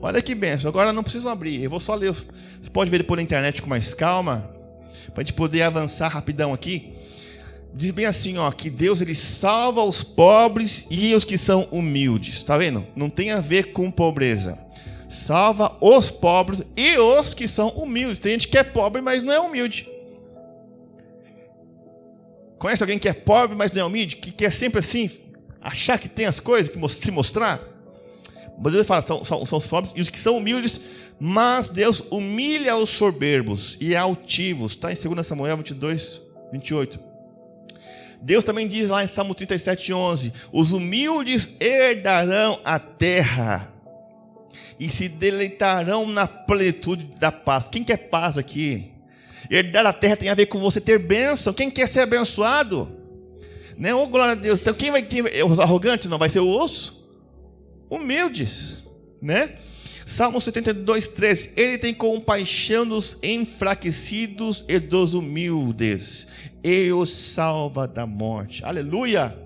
Olha que bênção. Agora não preciso abrir, eu vou só ler. Você pode ver depois na internet com mais calma, para a gente poder avançar rapidão aqui. Diz bem assim, que Deus ele salva os pobres e os que são humildes. Tá vendo? Não tem a ver com pobreza. Salva os pobres e os que são humildes. Tem gente que é pobre, mas não é humilde. Conhece alguém que é pobre, mas não é humilde? Que quer sempre assim, achar que tem as coisas, que se mostrar? Deus fala, são os pobres e os que são humildes, mas Deus humilha os soberbos e altivos. Está em 2 Samuel 22, 28. Deus também diz lá em Salmo 37, 11: os humildes herdarão a terra e se deleitarão na plenitude da paz. Quem quer paz aqui? Herdar a terra tem a ver com você ter bênção. Quem quer ser abençoado? Né? Oh, glória a Deus. Então quem vai ter? Os arrogantes? Não vai ser os humildes, né? Salmo 72, 13. Ele tem compaixão dos enfraquecidos e dos humildes, e os salva da morte. Aleluia!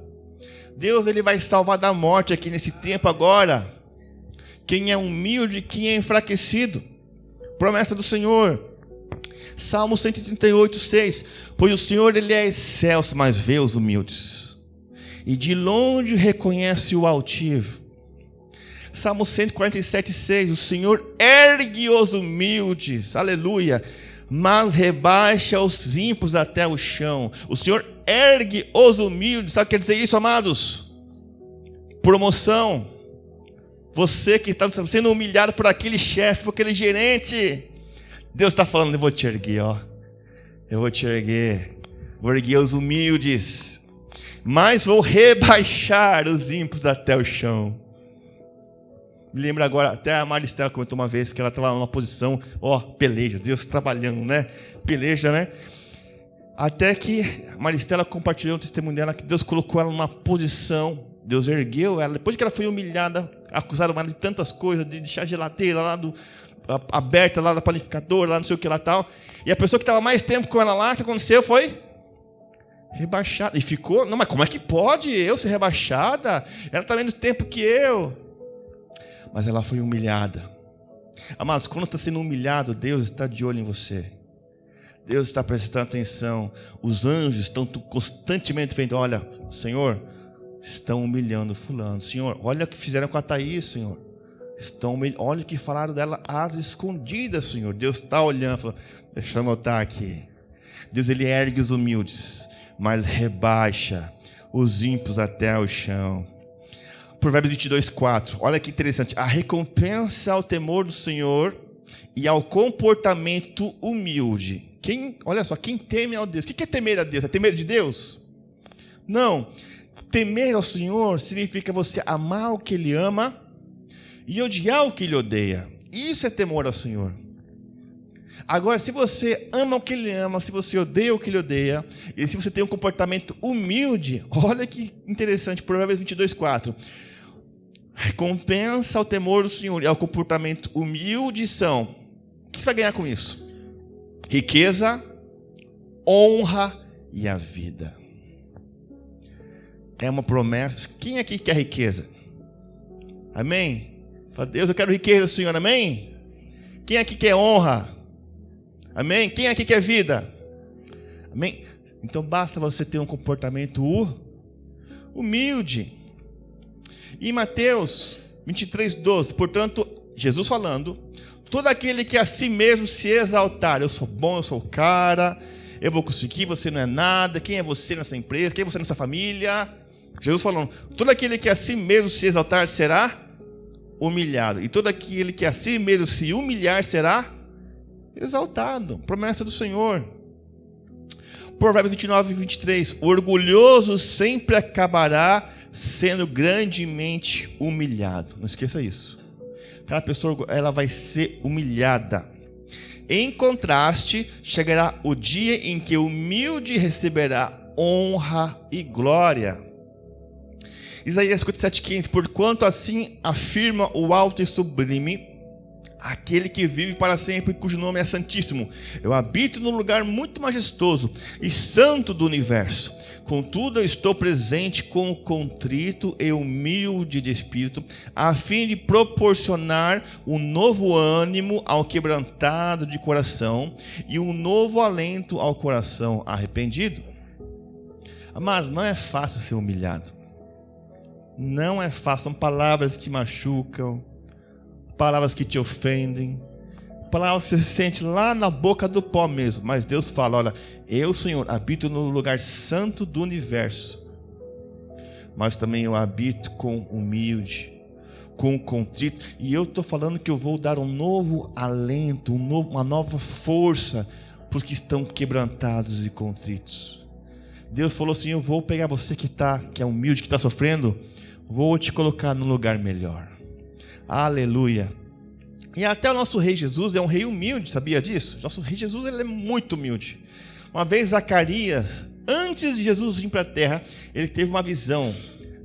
Deus ele vai salvar da morte aqui nesse tempo agora. Quem é humilde, quem é enfraquecido. Promessa do Senhor. Salmo 138, 6. Pois o Senhor ele é excelso, mas vê os humildes, e de longe reconhece o altivo. Salmo 147, 6. O Senhor ergue os humildes, aleluia, mas rebaixa os ímpios até o chão. O Senhor ergue os humildes. Sabe o que quer dizer isso, amados? Promoção. Você que está sendo humilhado por aquele chefe, por aquele gerente, Deus está falando: eu vou te erguer, ó. Eu vou te erguer. Vou erguer os humildes, mas vou rebaixar os ímpios até o chão. Me lembro agora, até a Maristela comentou uma vez que ela estava numa posição, ó, peleja, Deus trabalhando, né? Peleja, né? Até que a Maristela compartilhou o testemunho dela, que Deus colocou ela numa posição, Deus ergueu ela, depois que ela foi humilhada, acusaram ela de tantas coisas, de deixar a geladeira lá aberta, lá da panificadora, lá não sei o que lá tal, e a pessoa que estava mais tempo com ela lá, o que aconteceu foi rebaixada, e ficou, não, mas como é que pode eu ser rebaixada? Ela está menos tempo que eu. Mas ela foi humilhada. Amados, quando está sendo humilhado, Deus está de olho em você. Deus está prestando atenção. Os anjos estão constantemente vendo: olha, Senhor, estão humilhando fulano. Senhor, olha o que fizeram com a Thaís, Senhor. Olha o que falaram dela às escondidas, Senhor. Deus está olhando, falando: deixa eu anotar aqui. Deus, Ele ergue os humildes, mas rebaixa os ímpios até o chão. Provérbios 22:4. Olha que interessante. A recompensa ao temor do Senhor e ao comportamento humilde. Olha só, quem teme ao Deus. O que é temer a Deus? É ter medo de Deus? Não. Temer ao Senhor significa você amar o que Ele ama e odiar o que Ele odeia. Isso é temor ao Senhor. Agora, se você ama o que Ele ama, se você odeia o que Ele odeia, e se você tem um comportamento humilde, olha que interessante, Provérbios 22:4. Recompensa ao temor do Senhor e ao comportamento humilde são. O que você vai ganhar com isso? Riqueza, honra e a vida. É uma promessa. Quem aqui quer riqueza? Amém? Fala: Deus, eu quero riqueza, Senhor. Amém? Quem aqui quer honra? Amém? Quem aqui quer vida? Amém? Então basta você ter um comportamento humilde. E Mateus 23:12, portanto, Jesus falando: todo aquele que a si mesmo se exaltar, eu sou bom, eu sou o cara, eu vou conseguir, você não é nada, quem é você nessa empresa, quem é você nessa família? Jesus falando: todo aquele que a si mesmo se exaltar será humilhado, e todo aquele que a si mesmo se humilhar será exaltado. Promessa do Senhor. Provérbios 29:23. O orgulhoso sempre acabará sendo grandemente humilhado. Não esqueça isso. Aquela pessoa, ela vai ser humilhada. Em contraste, chegará o dia em que o humilde receberá honra e glória. Isaías 57:15. Porquanto assim afirma o alto e sublime, aquele que vive para sempre, cujo nome é santíssimo: eu habito num lugar muito majestoso e santo do universo. Contudo, eu estou presente com o contrito e humilde de espírito, a fim de proporcionar um novo ânimo ao quebrantado de coração e um novo alento ao coração arrependido. Mas não é fácil ser humilhado. Não é fácil. São palavras que machucam, palavras que te ofendem, palavras que você sente lá na boca do pó mesmo. Mas Deus fala: olha, eu, Senhor, habito no lugar santo do universo, mas também eu habito com humilde, com contrito, e eu estou falando que eu vou dar um novo alento, uma nova força para os que estão quebrantados e contritos. Deus falou assim: eu vou pegar você que é humilde, que está sofrendo, vou te colocar num lugar melhor. Aleluia. E até o nosso rei Jesus é um rei humilde, sabia disso? Nosso rei Jesus, ele é muito humilde. Uma vez Zacarias, antes de Jesus vir para a terra, ele teve uma visão.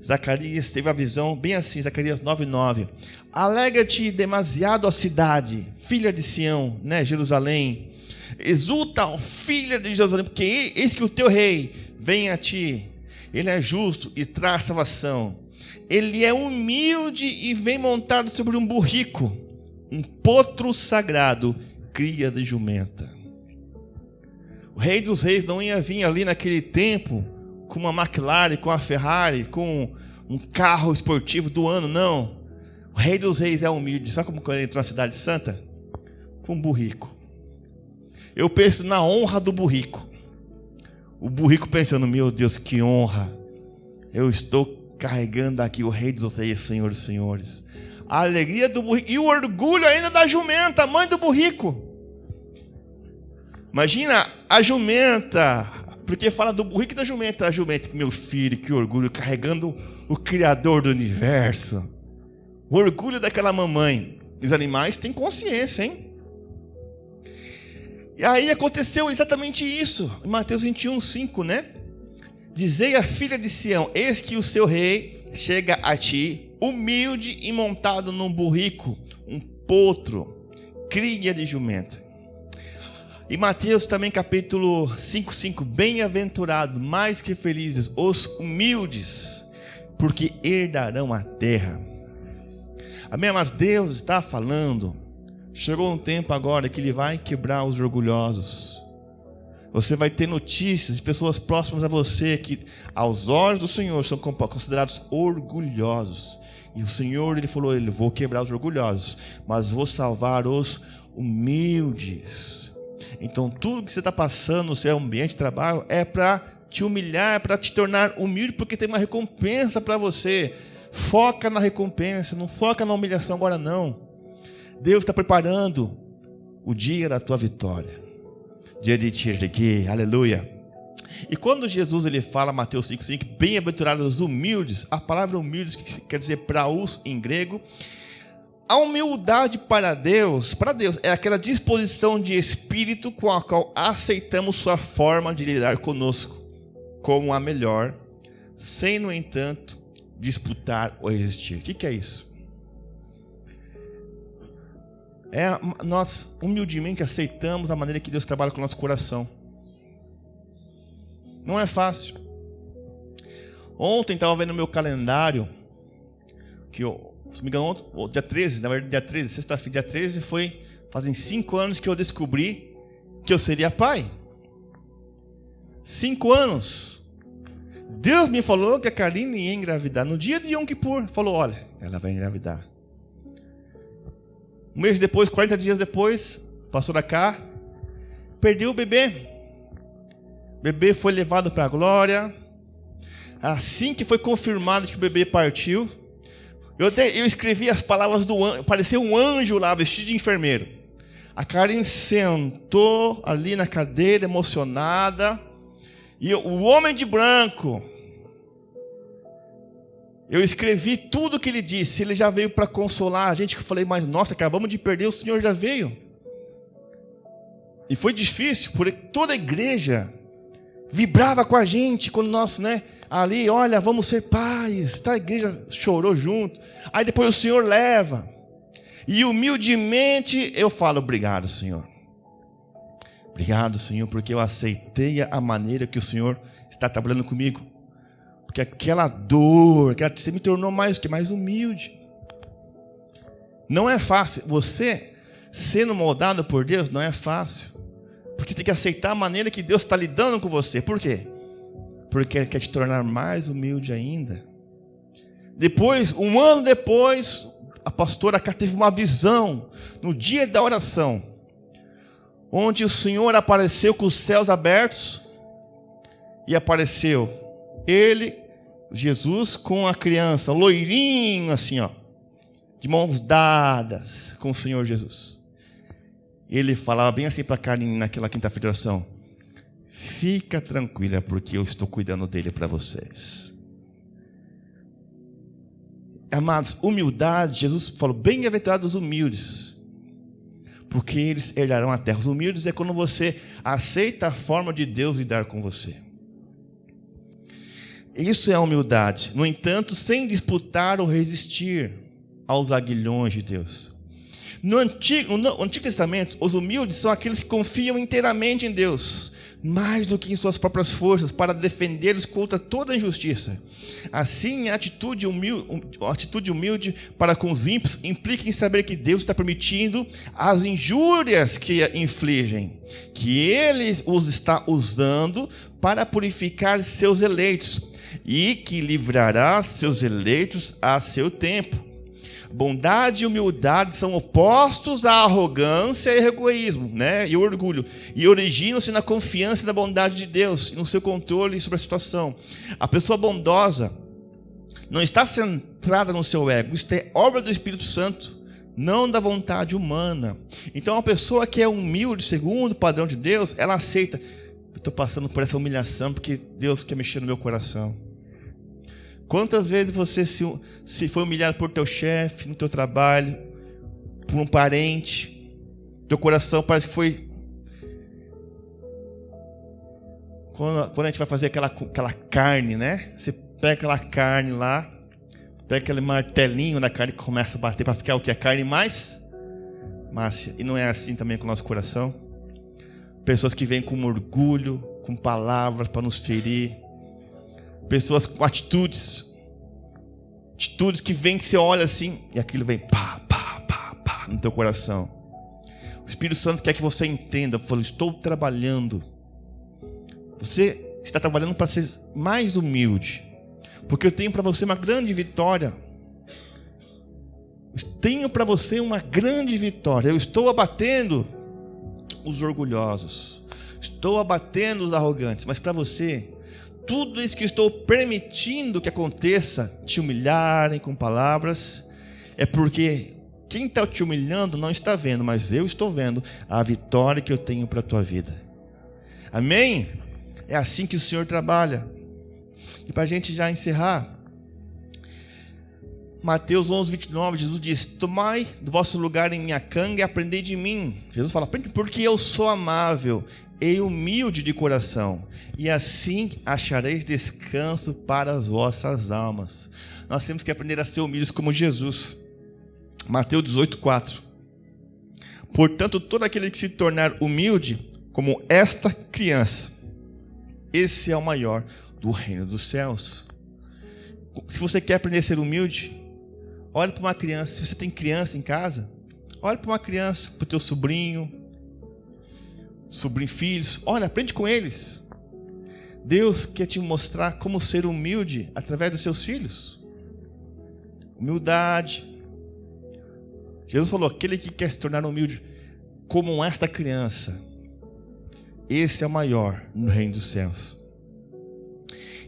Zacarias teve a visão bem assim, Zacarias 9:9. Alegra-te demasiado, ó cidade, filha de Sião, né, Jerusalém. Exulta, ó filha de Jerusalém, porque eis que o teu rei vem a ti. Ele é justo e traz salvação. Ele é humilde e vem montado sobre um burrico, um potro sagrado, cria de jumenta. O rei dos reis não ia vir ali naquele tempo com uma McLaren, com uma Ferrari, com um carro esportivo do ano, não. O rei dos reis é humilde. Sabe como ele entrou na cidade santa? Com um burrico. eu penso na honra do burrico. O burrico pensando, meu Deus, que honra. Eu estou carregando aqui o Rei dos Reis, Senhor dos Senhores. A alegria do burrico e o orgulho ainda da jumenta, mãe do burrico. Imagina a jumenta, porque fala do burrico e da jumenta. A jumenta, meu filho, que orgulho, carregando o Criador do universo. O orgulho daquela mamãe. Os animais têm consciência, hein? E aí aconteceu exatamente isso. Em Mateus 21:5, né? Dizei à filha de Sião, eis que o seu rei chega a ti, humilde e montado num burrico, um potro, cria de jumenta. E Mateus também capítulo 5:5, bem-aventurado, mais que felizes, os humildes, porque herdarão a terra. Amém, mas Deus está falando, chegou um tempo agora que Ele vai quebrar os orgulhosos. Você vai ter notícias de pessoas próximas a você que, aos olhos do Senhor, são considerados orgulhosos. E o Senhor, Ele falou, eu vou quebrar os orgulhosos, mas vou salvar os humildes. Então tudo que você está passando no seu ambiente de trabalho é para te humilhar, é para te tornar humilde, porque tem uma recompensa para você. Foca na recompensa, não foca na humilhação agora não. Deus está preparando o dia da tua vitória. Dia de Tiriguei, aleluia. E quando Jesus ele fala, Mateus 5:5, bem-aventurados os humildes, a palavra humildes que quer dizer praus em grego. A humildade para Deus, é aquela disposição de espírito com a qual aceitamos sua forma de lidar conosco como a melhor, sem, no entanto, disputar ou resistir. O que é isso? Nós humildemente aceitamos a maneira que Deus trabalha com o nosso coração. Não é fácil. Ontem estava vendo no meu calendário que se me engano, dia 13, na verdade dia 13, sexta-feira, dia 13 fazem 5 anos que eu descobri que eu seria pai. 5 anos. Deus me falou que a Karine ia engravidar no dia de Yom Kippur. Falou, olha, ela vai engravidar. Um mês depois, 40 dias depois, passou da cá, perdeu o bebê. O bebê foi levado para a glória. Assim que foi confirmado que o bebê partiu, eu escrevi as palavras do anjo, parecia um anjo lá, vestido de enfermeiro. A Karine sentou ali na cadeira, emocionada. E o homem de branco, eu escrevi tudo o que ele disse. Ele já veio para consolar a gente, que eu falei, mas nossa, acabamos de perder, o Senhor já veio. E foi difícil, porque toda a igreja vibrava com a gente, quando nós, ali, olha, vamos ser pais, tá? A igreja chorou junto. Aí depois o Senhor leva. E humildemente eu falo, obrigado, Senhor. Obrigado, Senhor, porque eu aceitei a maneira que o Senhor está trabalhando comigo. Porque aquela dor, você me tornou mais humilde. Não é fácil. Você sendo moldado por Deus não é fácil. Porque você tem que aceitar a maneira que Deus está lidando com você. Por quê? Porque Ele quer te tornar mais humilde ainda. Depois, 1 ano depois, a pastora cá teve uma visão, no dia da oração, onde o Senhor apareceu com os céus abertos, e apareceu Ele, Jesus, com a criança, loirinho assim, de mãos dadas com o Senhor Jesus. Ele falava bem assim para a Karine naquela quinta-feira de oração, fica tranquila, porque eu estou cuidando dele para vocês. Amados, humildade, Jesus falou, bem-aventurados os humildes, porque eles herdarão a terra. Os humildes é quando você aceita a forma de Deus lidar com você. Isso é a humildade. No entanto, sem disputar ou resistir aos aguilhões de Deus. No Antigo Testamento, os humildes são aqueles que confiam inteiramente em Deus, mais do que em suas próprias forças, para defendê-los contra toda injustiça. Assim, a atitude humilde para com os ímpios implica em saber que Deus está permitindo as injúrias que infligem, que Ele os está usando para purificar seus eleitos, e que livrará seus eleitos a seu tempo. Bondade e humildade são opostos à arrogância e egoísmo, né? E o orgulho. E originam-se na confiança e na bondade de Deus e no seu controle sobre a situação. A pessoa bondosa não está centrada no seu ego. Isso é obra do Espírito Santo, não da vontade humana. Então, a pessoa que é humilde, segundo o padrão de Deus, ela aceita. Eu estou passando por essa humilhação porque Deus quer mexer no meu coração. Quantas vezes você se foi humilhado por teu chefe, no teu trabalho, por um parente, teu coração parece que foi... Quando a gente vai fazer aquela carne, né? Você pega aquela carne lá, pega aquele martelinho na carne e começa a bater para ficar o que? A carne mais mácia. E não é assim também com o nosso coração? Pessoas que vêm com orgulho, com palavras para nos ferir. Pessoas com atitudes que vêm, que você olha assim, e aquilo vem pá, pá, pá, pá, no teu coração. O Espírito Santo quer que você entenda. Eu falo, estou trabalhando. Você está trabalhando para ser mais humilde, porque eu tenho para você uma grande vitória. Tenho para você uma grande vitória. Eu estou abatendo os orgulhosos, estou abatendo os arrogantes, mas para você, tudo isso que estou permitindo que aconteça, te humilharem com palavras, é porque quem está te humilhando não está vendo, mas eu estou vendo a vitória que eu tenho para a tua vida. Amém? É assim que o Senhor trabalha. E para a gente já encerrar, Mateus 11, 29, Jesus diz: tomai do vosso lugar em minha canga e aprendei de mim. Jesus fala, porque eu sou amável e humilde de coração, e assim achareis descanso para as vossas almas. Nós temos que aprender a ser humildes como Jesus. Mateus 18, 4. Portanto, todo aquele que se tornar humilde como esta criança, esse é o maior do reino dos céus. Se você quer aprender a ser humilde, olhe para uma criança. Se você tem criança em casa, olhe para uma criança, para o teu sobrinho, filhos. Olha, aprende com eles. Deus quer te mostrar como ser humilde através dos seus filhos. Humildade. Jesus falou, aquele que quer se tornar humilde como esta criança, esse é o maior no reino dos céus.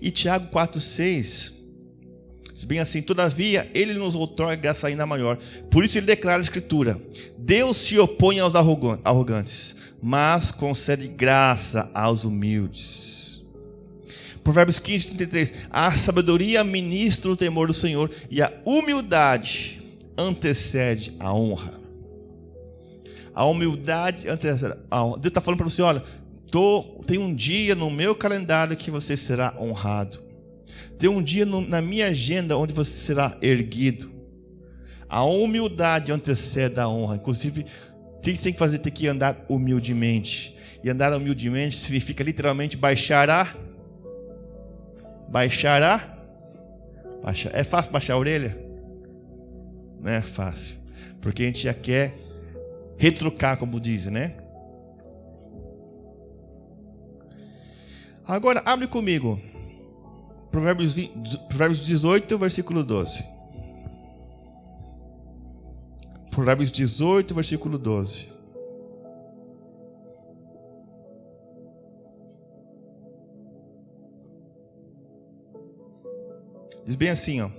E Tiago 4,6 diz bem assim: todavia ele nos outorga graça ainda maior. Por isso ele declara a Escritura: Deus se opõe aos arrogantes, mas concede graça aos humildes. Provérbios 15:33. A sabedoria ministra o temor do Senhor, e a humildade antecede a honra. A humildade antecede a honra. Deus está falando para você: olha, tem um dia no meu calendário que você será honrado. Tem um dia na minha agenda onde você será erguido. A humildade antecede a honra. Inclusive, o que você tem que fazer? Tem que andar humildemente. E andar humildemente significa literalmente baixar. É fácil baixar a orelha? Não é fácil. Porque a gente já quer retrucar, como dizem, né? Agora, abre comigo. Provérbios 18, versículo 12. Provérbios 18, versículo 12. Diz bem assim, ó: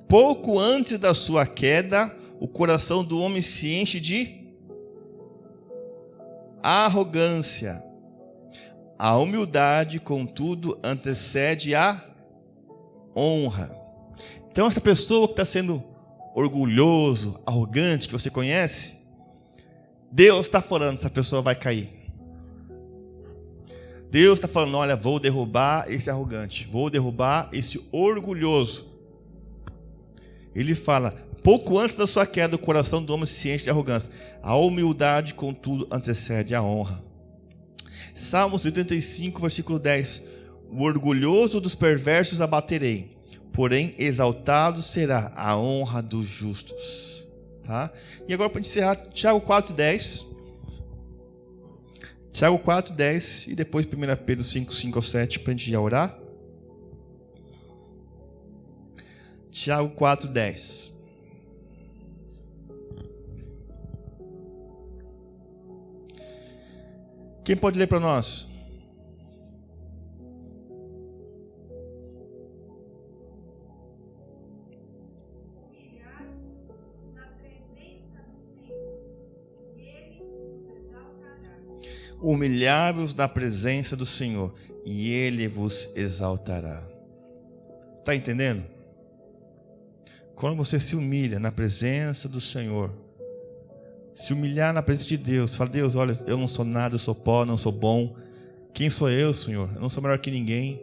pouco antes da sua queda, o coração do homem se enche de arrogância. A humildade, contudo, antecede a honra. Então, essa pessoa que está sendo orgulhoso, arrogante, que você conhece, Deus está falando, essa pessoa vai cair. Deus está falando, olha, vou derrubar esse arrogante, vou derrubar esse orgulhoso. Ele fala, pouco antes da sua queda, o coração do homem se enche de arrogância. A humildade, contudo, antecede a honra. Salmos 85, versículo 10. O orgulhoso dos perversos abaterei, porém exaltado será a honra dos justos. Tá? E agora, para encerrar, Tiago 4,10. Tiago 4,10 e depois 1 Pedro 5, 5 ao 7, para a gente já orar. Tiago 4,10. Quem pode ler para nós? Humilhai-vos na presença do Senhor, e Ele vos exaltará. Está entendendo? Quando você se humilha na presença do Senhor, se humilhar na presença de Deus, fala: Deus, olha, eu não sou nada, eu sou pó, não sou bom. Quem sou eu, Senhor? Eu não sou melhor que ninguém.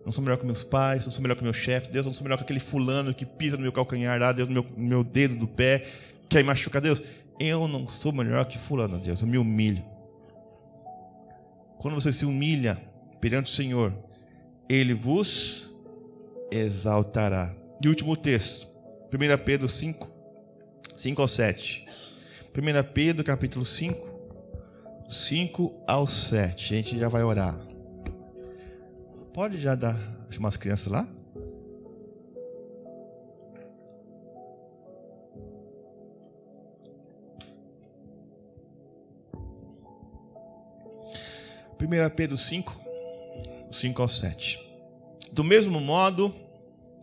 Não sou melhor que meus pais, não sou melhor que meu chefe. Deus, eu não sou melhor que aquele fulano que pisa no meu calcanhar, Deus, no meu dedo do pé, quer me machucar. Deus, eu não sou melhor que fulano, Deus, eu me humilho. Quando você se humilha perante o Senhor, Ele vos exaltará. E último texto, 1 Pedro 5, 5 ao 7. 1 Pedro capítulo 5, 5 ao 7. A gente já vai orar. Pode já chamar as crianças lá? Primeira Pedro 5, 5 ao 7. Do mesmo modo,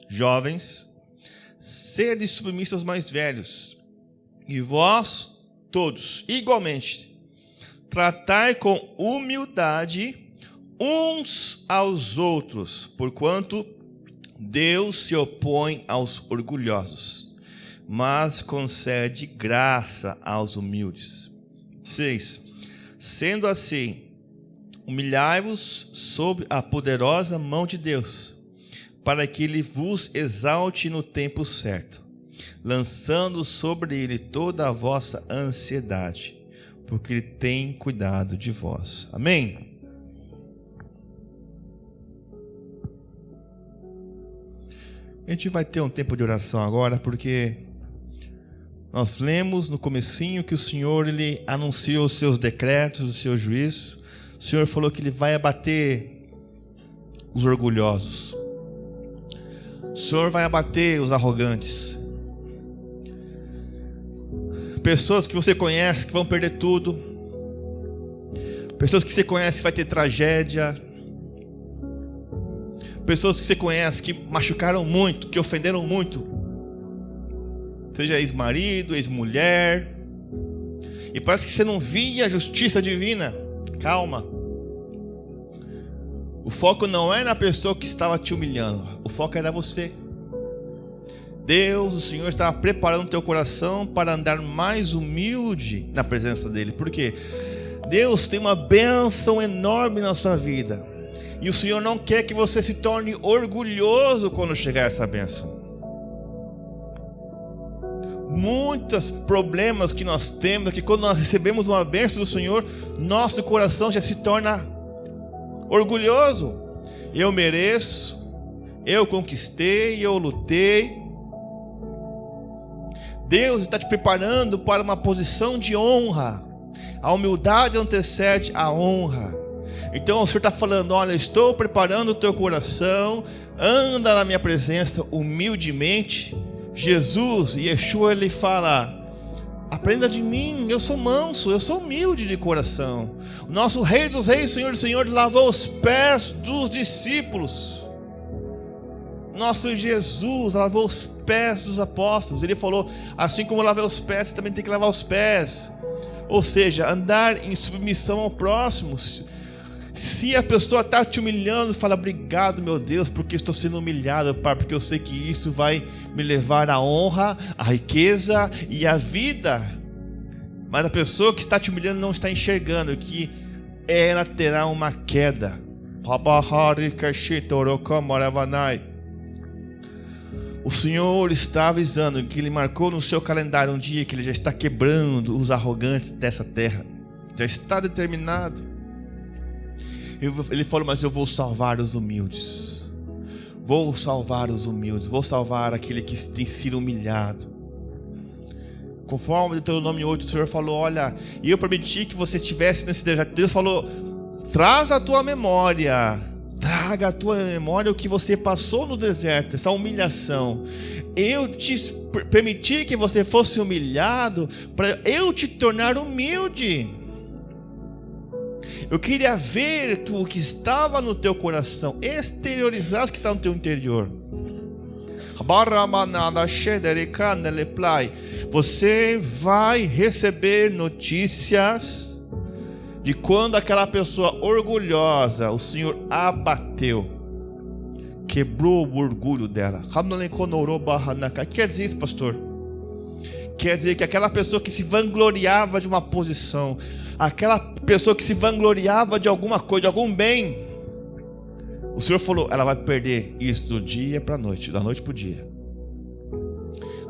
jovens, sede submissos aos mais velhos, e vós todos, igualmente, tratai com humildade uns aos outros, porquanto Deus se opõe aos orgulhosos, mas concede graça aos humildes. 6. Sendo assim, humilhai-vos sob a poderosa mão de Deus, para que Ele vos exalte no tempo certo, lançando sobre Ele toda a vossa ansiedade, porque Ele tem cuidado de vós. Amém? A gente vai ter um tempo de oração agora, porque nós lemos no comecinho que o Senhor, Ele anunciou os seus decretos, o seu juízo. O Senhor falou que Ele vai abater os orgulhosos. O Senhor vai abater os arrogantes. Pessoas que você conhece que vão perder tudo. Pessoas que você conhece que vai ter tragédia. Pessoas que você conhece que machucaram muito, que ofenderam muito. Seja ex-marido, ex-mulher. E parece que você não via a justiça divina. Calma. O foco não é na pessoa que estava te humilhando. O foco era você. Deus, o Senhor, estava preparando o teu coração para andar mais humilde na presença dEle. Por quê? Deus tem uma bênção enorme na sua vida. E o Senhor não quer que você se torne orgulhoso quando chegar essa bênção. Muitos problemas que nós temos é que quando nós recebemos uma bênção do Senhor, nosso coração já se torna orgulhoso. Eu mereço, eu conquistei, eu lutei. Deus está te preparando para uma posição de honra. A humildade antecede a honra. Então o Senhor está falando: olha, estou preparando o teu coração, anda na minha presença humildemente. Jesus, Yeshua, Ele fala: aprenda de mim, eu sou manso, eu sou humilde de coração. O nosso Rei dos Reis, Senhor dos Senhores, lavou os pés dos discípulos. Nosso Jesus lavou os pés dos apóstolos. Ele falou: assim como eu lavei os pés, você também tem que lavar os pés. Ou seja, andar em submissão ao próximo. Se a pessoa está te humilhando, fala: obrigado, meu Deus, porque estou sendo humilhado, Pai, porque eu sei que isso vai me levar à honra, à riqueza e à vida. Mas a pessoa que está te humilhando não está enxergando que ela terá uma queda. O Senhor está avisando que Ele marcou no seu calendário um dia que Ele já está quebrando os arrogantes dessa terra. Já está determinado. Ele falou: mas eu vou salvar os humildes. Vou salvar os humildes. Vou salvar aquele que tem sido humilhado. Conforme Deuteronômio 8, o Senhor falou: olha, e eu permiti que você estivesse nesse deserto. Deus falou: traz a tua memória. Traga à tua memória o que você passou no deserto, essa humilhação. Eu te permiti que você fosse humilhado para eu te tornar humilde. Eu queria ver o que estava no teu coração, exteriorizar o que está no teu interior. Você vai receber notícias de quando aquela pessoa orgulhosa, o Senhor abateu, quebrou o orgulho dela. O que quer dizer isso, pastor? Quer dizer que aquela pessoa que se vangloriava de uma posição, aquela pessoa que se vangloriava de alguma coisa, de algum bem, o Senhor falou, ela vai perder isso do dia para a noite, da noite para o dia.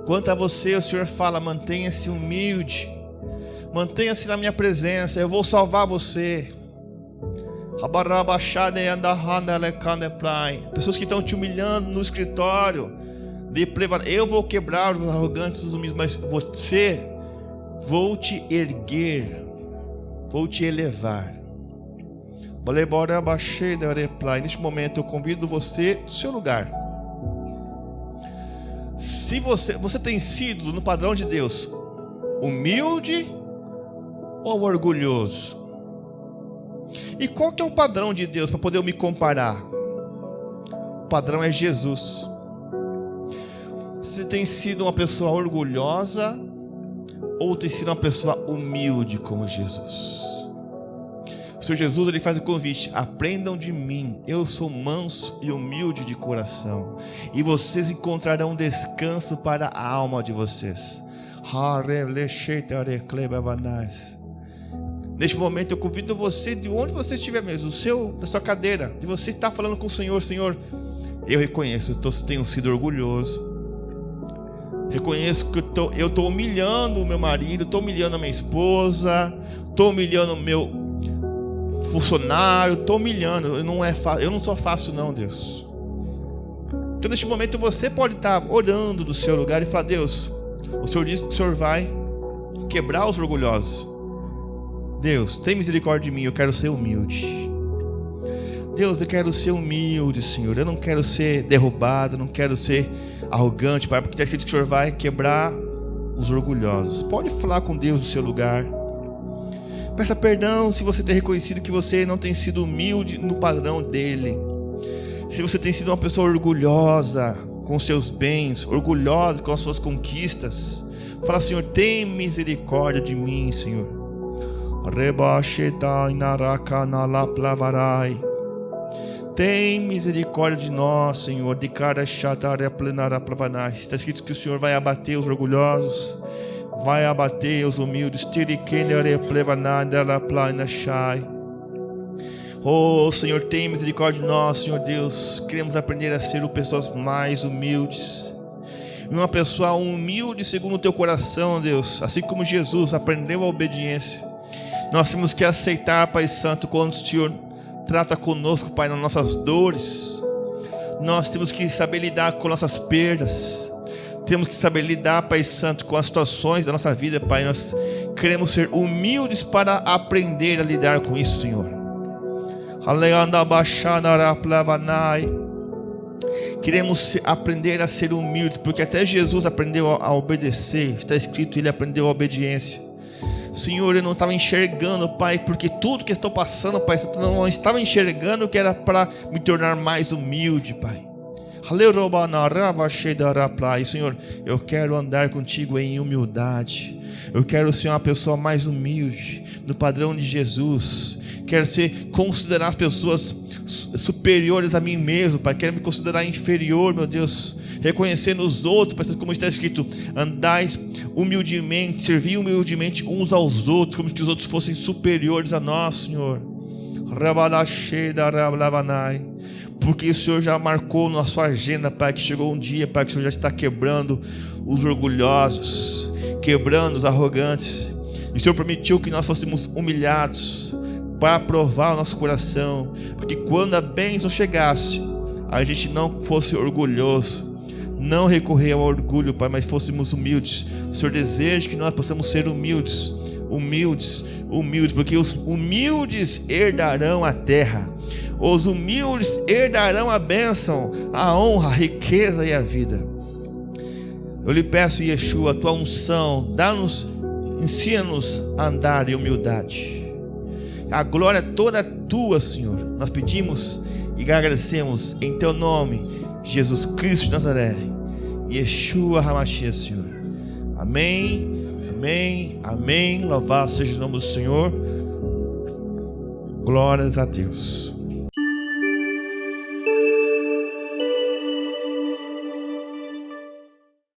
Quanto a você, o Senhor fala, mantenha-se humilde, mantenha-se na minha presença, eu vou salvar você. Pessoas que estão te humilhando no escritório, eu vou quebrar os arrogantes e os humildes, mas vou te erguer, vou te elevar. Neste momento eu convido você do seu lugar. Se você tem sido no padrão de Deus humilde ou orgulhoso? E qual que é o padrão de Deus para poder eu me comparar? O padrão é Jesus. Você tem sido uma pessoa orgulhosa ou tem sido uma pessoa humilde como Jesus? O Senhor Jesus, ele faz o convite: aprendam de mim, eu sou manso e humilde de coração, e vocês encontrarão descanso para a alma de vocês. Neste momento eu convido você, de onde você estiver mesmo, da sua cadeira, de você estar falando com o Senhor: Senhor, eu reconheço, eu tenho sido orgulhoso, reconheço que eu estou humilhando o meu marido, estou humilhando a minha esposa, estou humilhando o meu funcionário, estou humilhando, eu não sou fácil não, Deus. Então neste momento você pode estar orando do seu lugar e falar: Deus, o Senhor diz que o Senhor vai quebrar os orgulhosos. Deus, tem misericórdia de mim, eu quero ser humilde. Deus, eu quero ser humilde, Senhor, eu não quero ser derrubado, não quero ser arrogante, Pai, porque está escrito que o Senhor vai quebrar os orgulhosos. Pode falar com Deus do seu lugar. Peça perdão se você tem reconhecido que você não tem sido humilde no padrão dele. Se você tem sido uma pessoa orgulhosa com seus bens, orgulhosa com as suas conquistas, fala: Senhor, tem misericórdia de mim, Senhor. Tem misericórdia de nós, Senhor. Está escrito que o Senhor vai abater os orgulhosos, vai abater os humildes. Oh, Senhor, tem misericórdia de nós, Senhor Deus. Queremos aprender a ser pessoas mais humildes, uma pessoa humilde segundo o teu coração, Deus. Assim como Jesus aprendeu a obediência, nós temos que aceitar, Pai Santo, quando o Senhor trata conosco, Pai, nas nossas dores. Nós temos que saber lidar com nossas perdas. Temos que saber lidar, Pai Santo, com as situações da nossa vida, Pai. Nós queremos ser humildes para aprender a lidar com isso, Senhor. Queremos aprender a ser humildes, porque até Jesus aprendeu a obedecer. Está escrito, ele aprendeu a obediência. Senhor, eu não estava enxergando, Pai, porque tudo que estou passando, Pai, eu não estava enxergando que era para me tornar mais humilde, Pai. Senhor, eu quero andar contigo em humildade. Eu quero ser uma pessoa mais humilde, no padrão de Jesus. Quero considerar as pessoas superiores a mim mesmo, Pai. Quero me considerar inferior, meu Deus, reconhecendo os outros, Pai, como está escrito: andais humildemente, servir humildemente uns aos outros, como se os outros fossem superiores a nós, Senhor. Porque o Senhor já marcou na sua agenda, Pai, que chegou um dia, Pai, que o Senhor já está quebrando os orgulhosos, quebrando os arrogantes. O Senhor permitiu que nós fôssemos humilhados para provar o nosso coração, porque quando a bênção chegasse, a gente não fosse orgulhoso, não recorrer ao orgulho, Pai, mas fôssemos humildes. O Senhor deseja que nós possamos ser humildes, porque os humildes herdarão a terra. Os humildes herdarão a bênção, a honra, a riqueza e a vida. Eu lhe peço, Yeshua, a tua unção, ensina-nos a andar em humildade. A glória toda tua, Senhor. Nós pedimos e agradecemos em teu nome, Jesus Cristo de Nazaré, Yeshua HaMashiach, Senhor. Amém, amém, amém. Louvado seja o nome do Senhor. Glórias a Deus.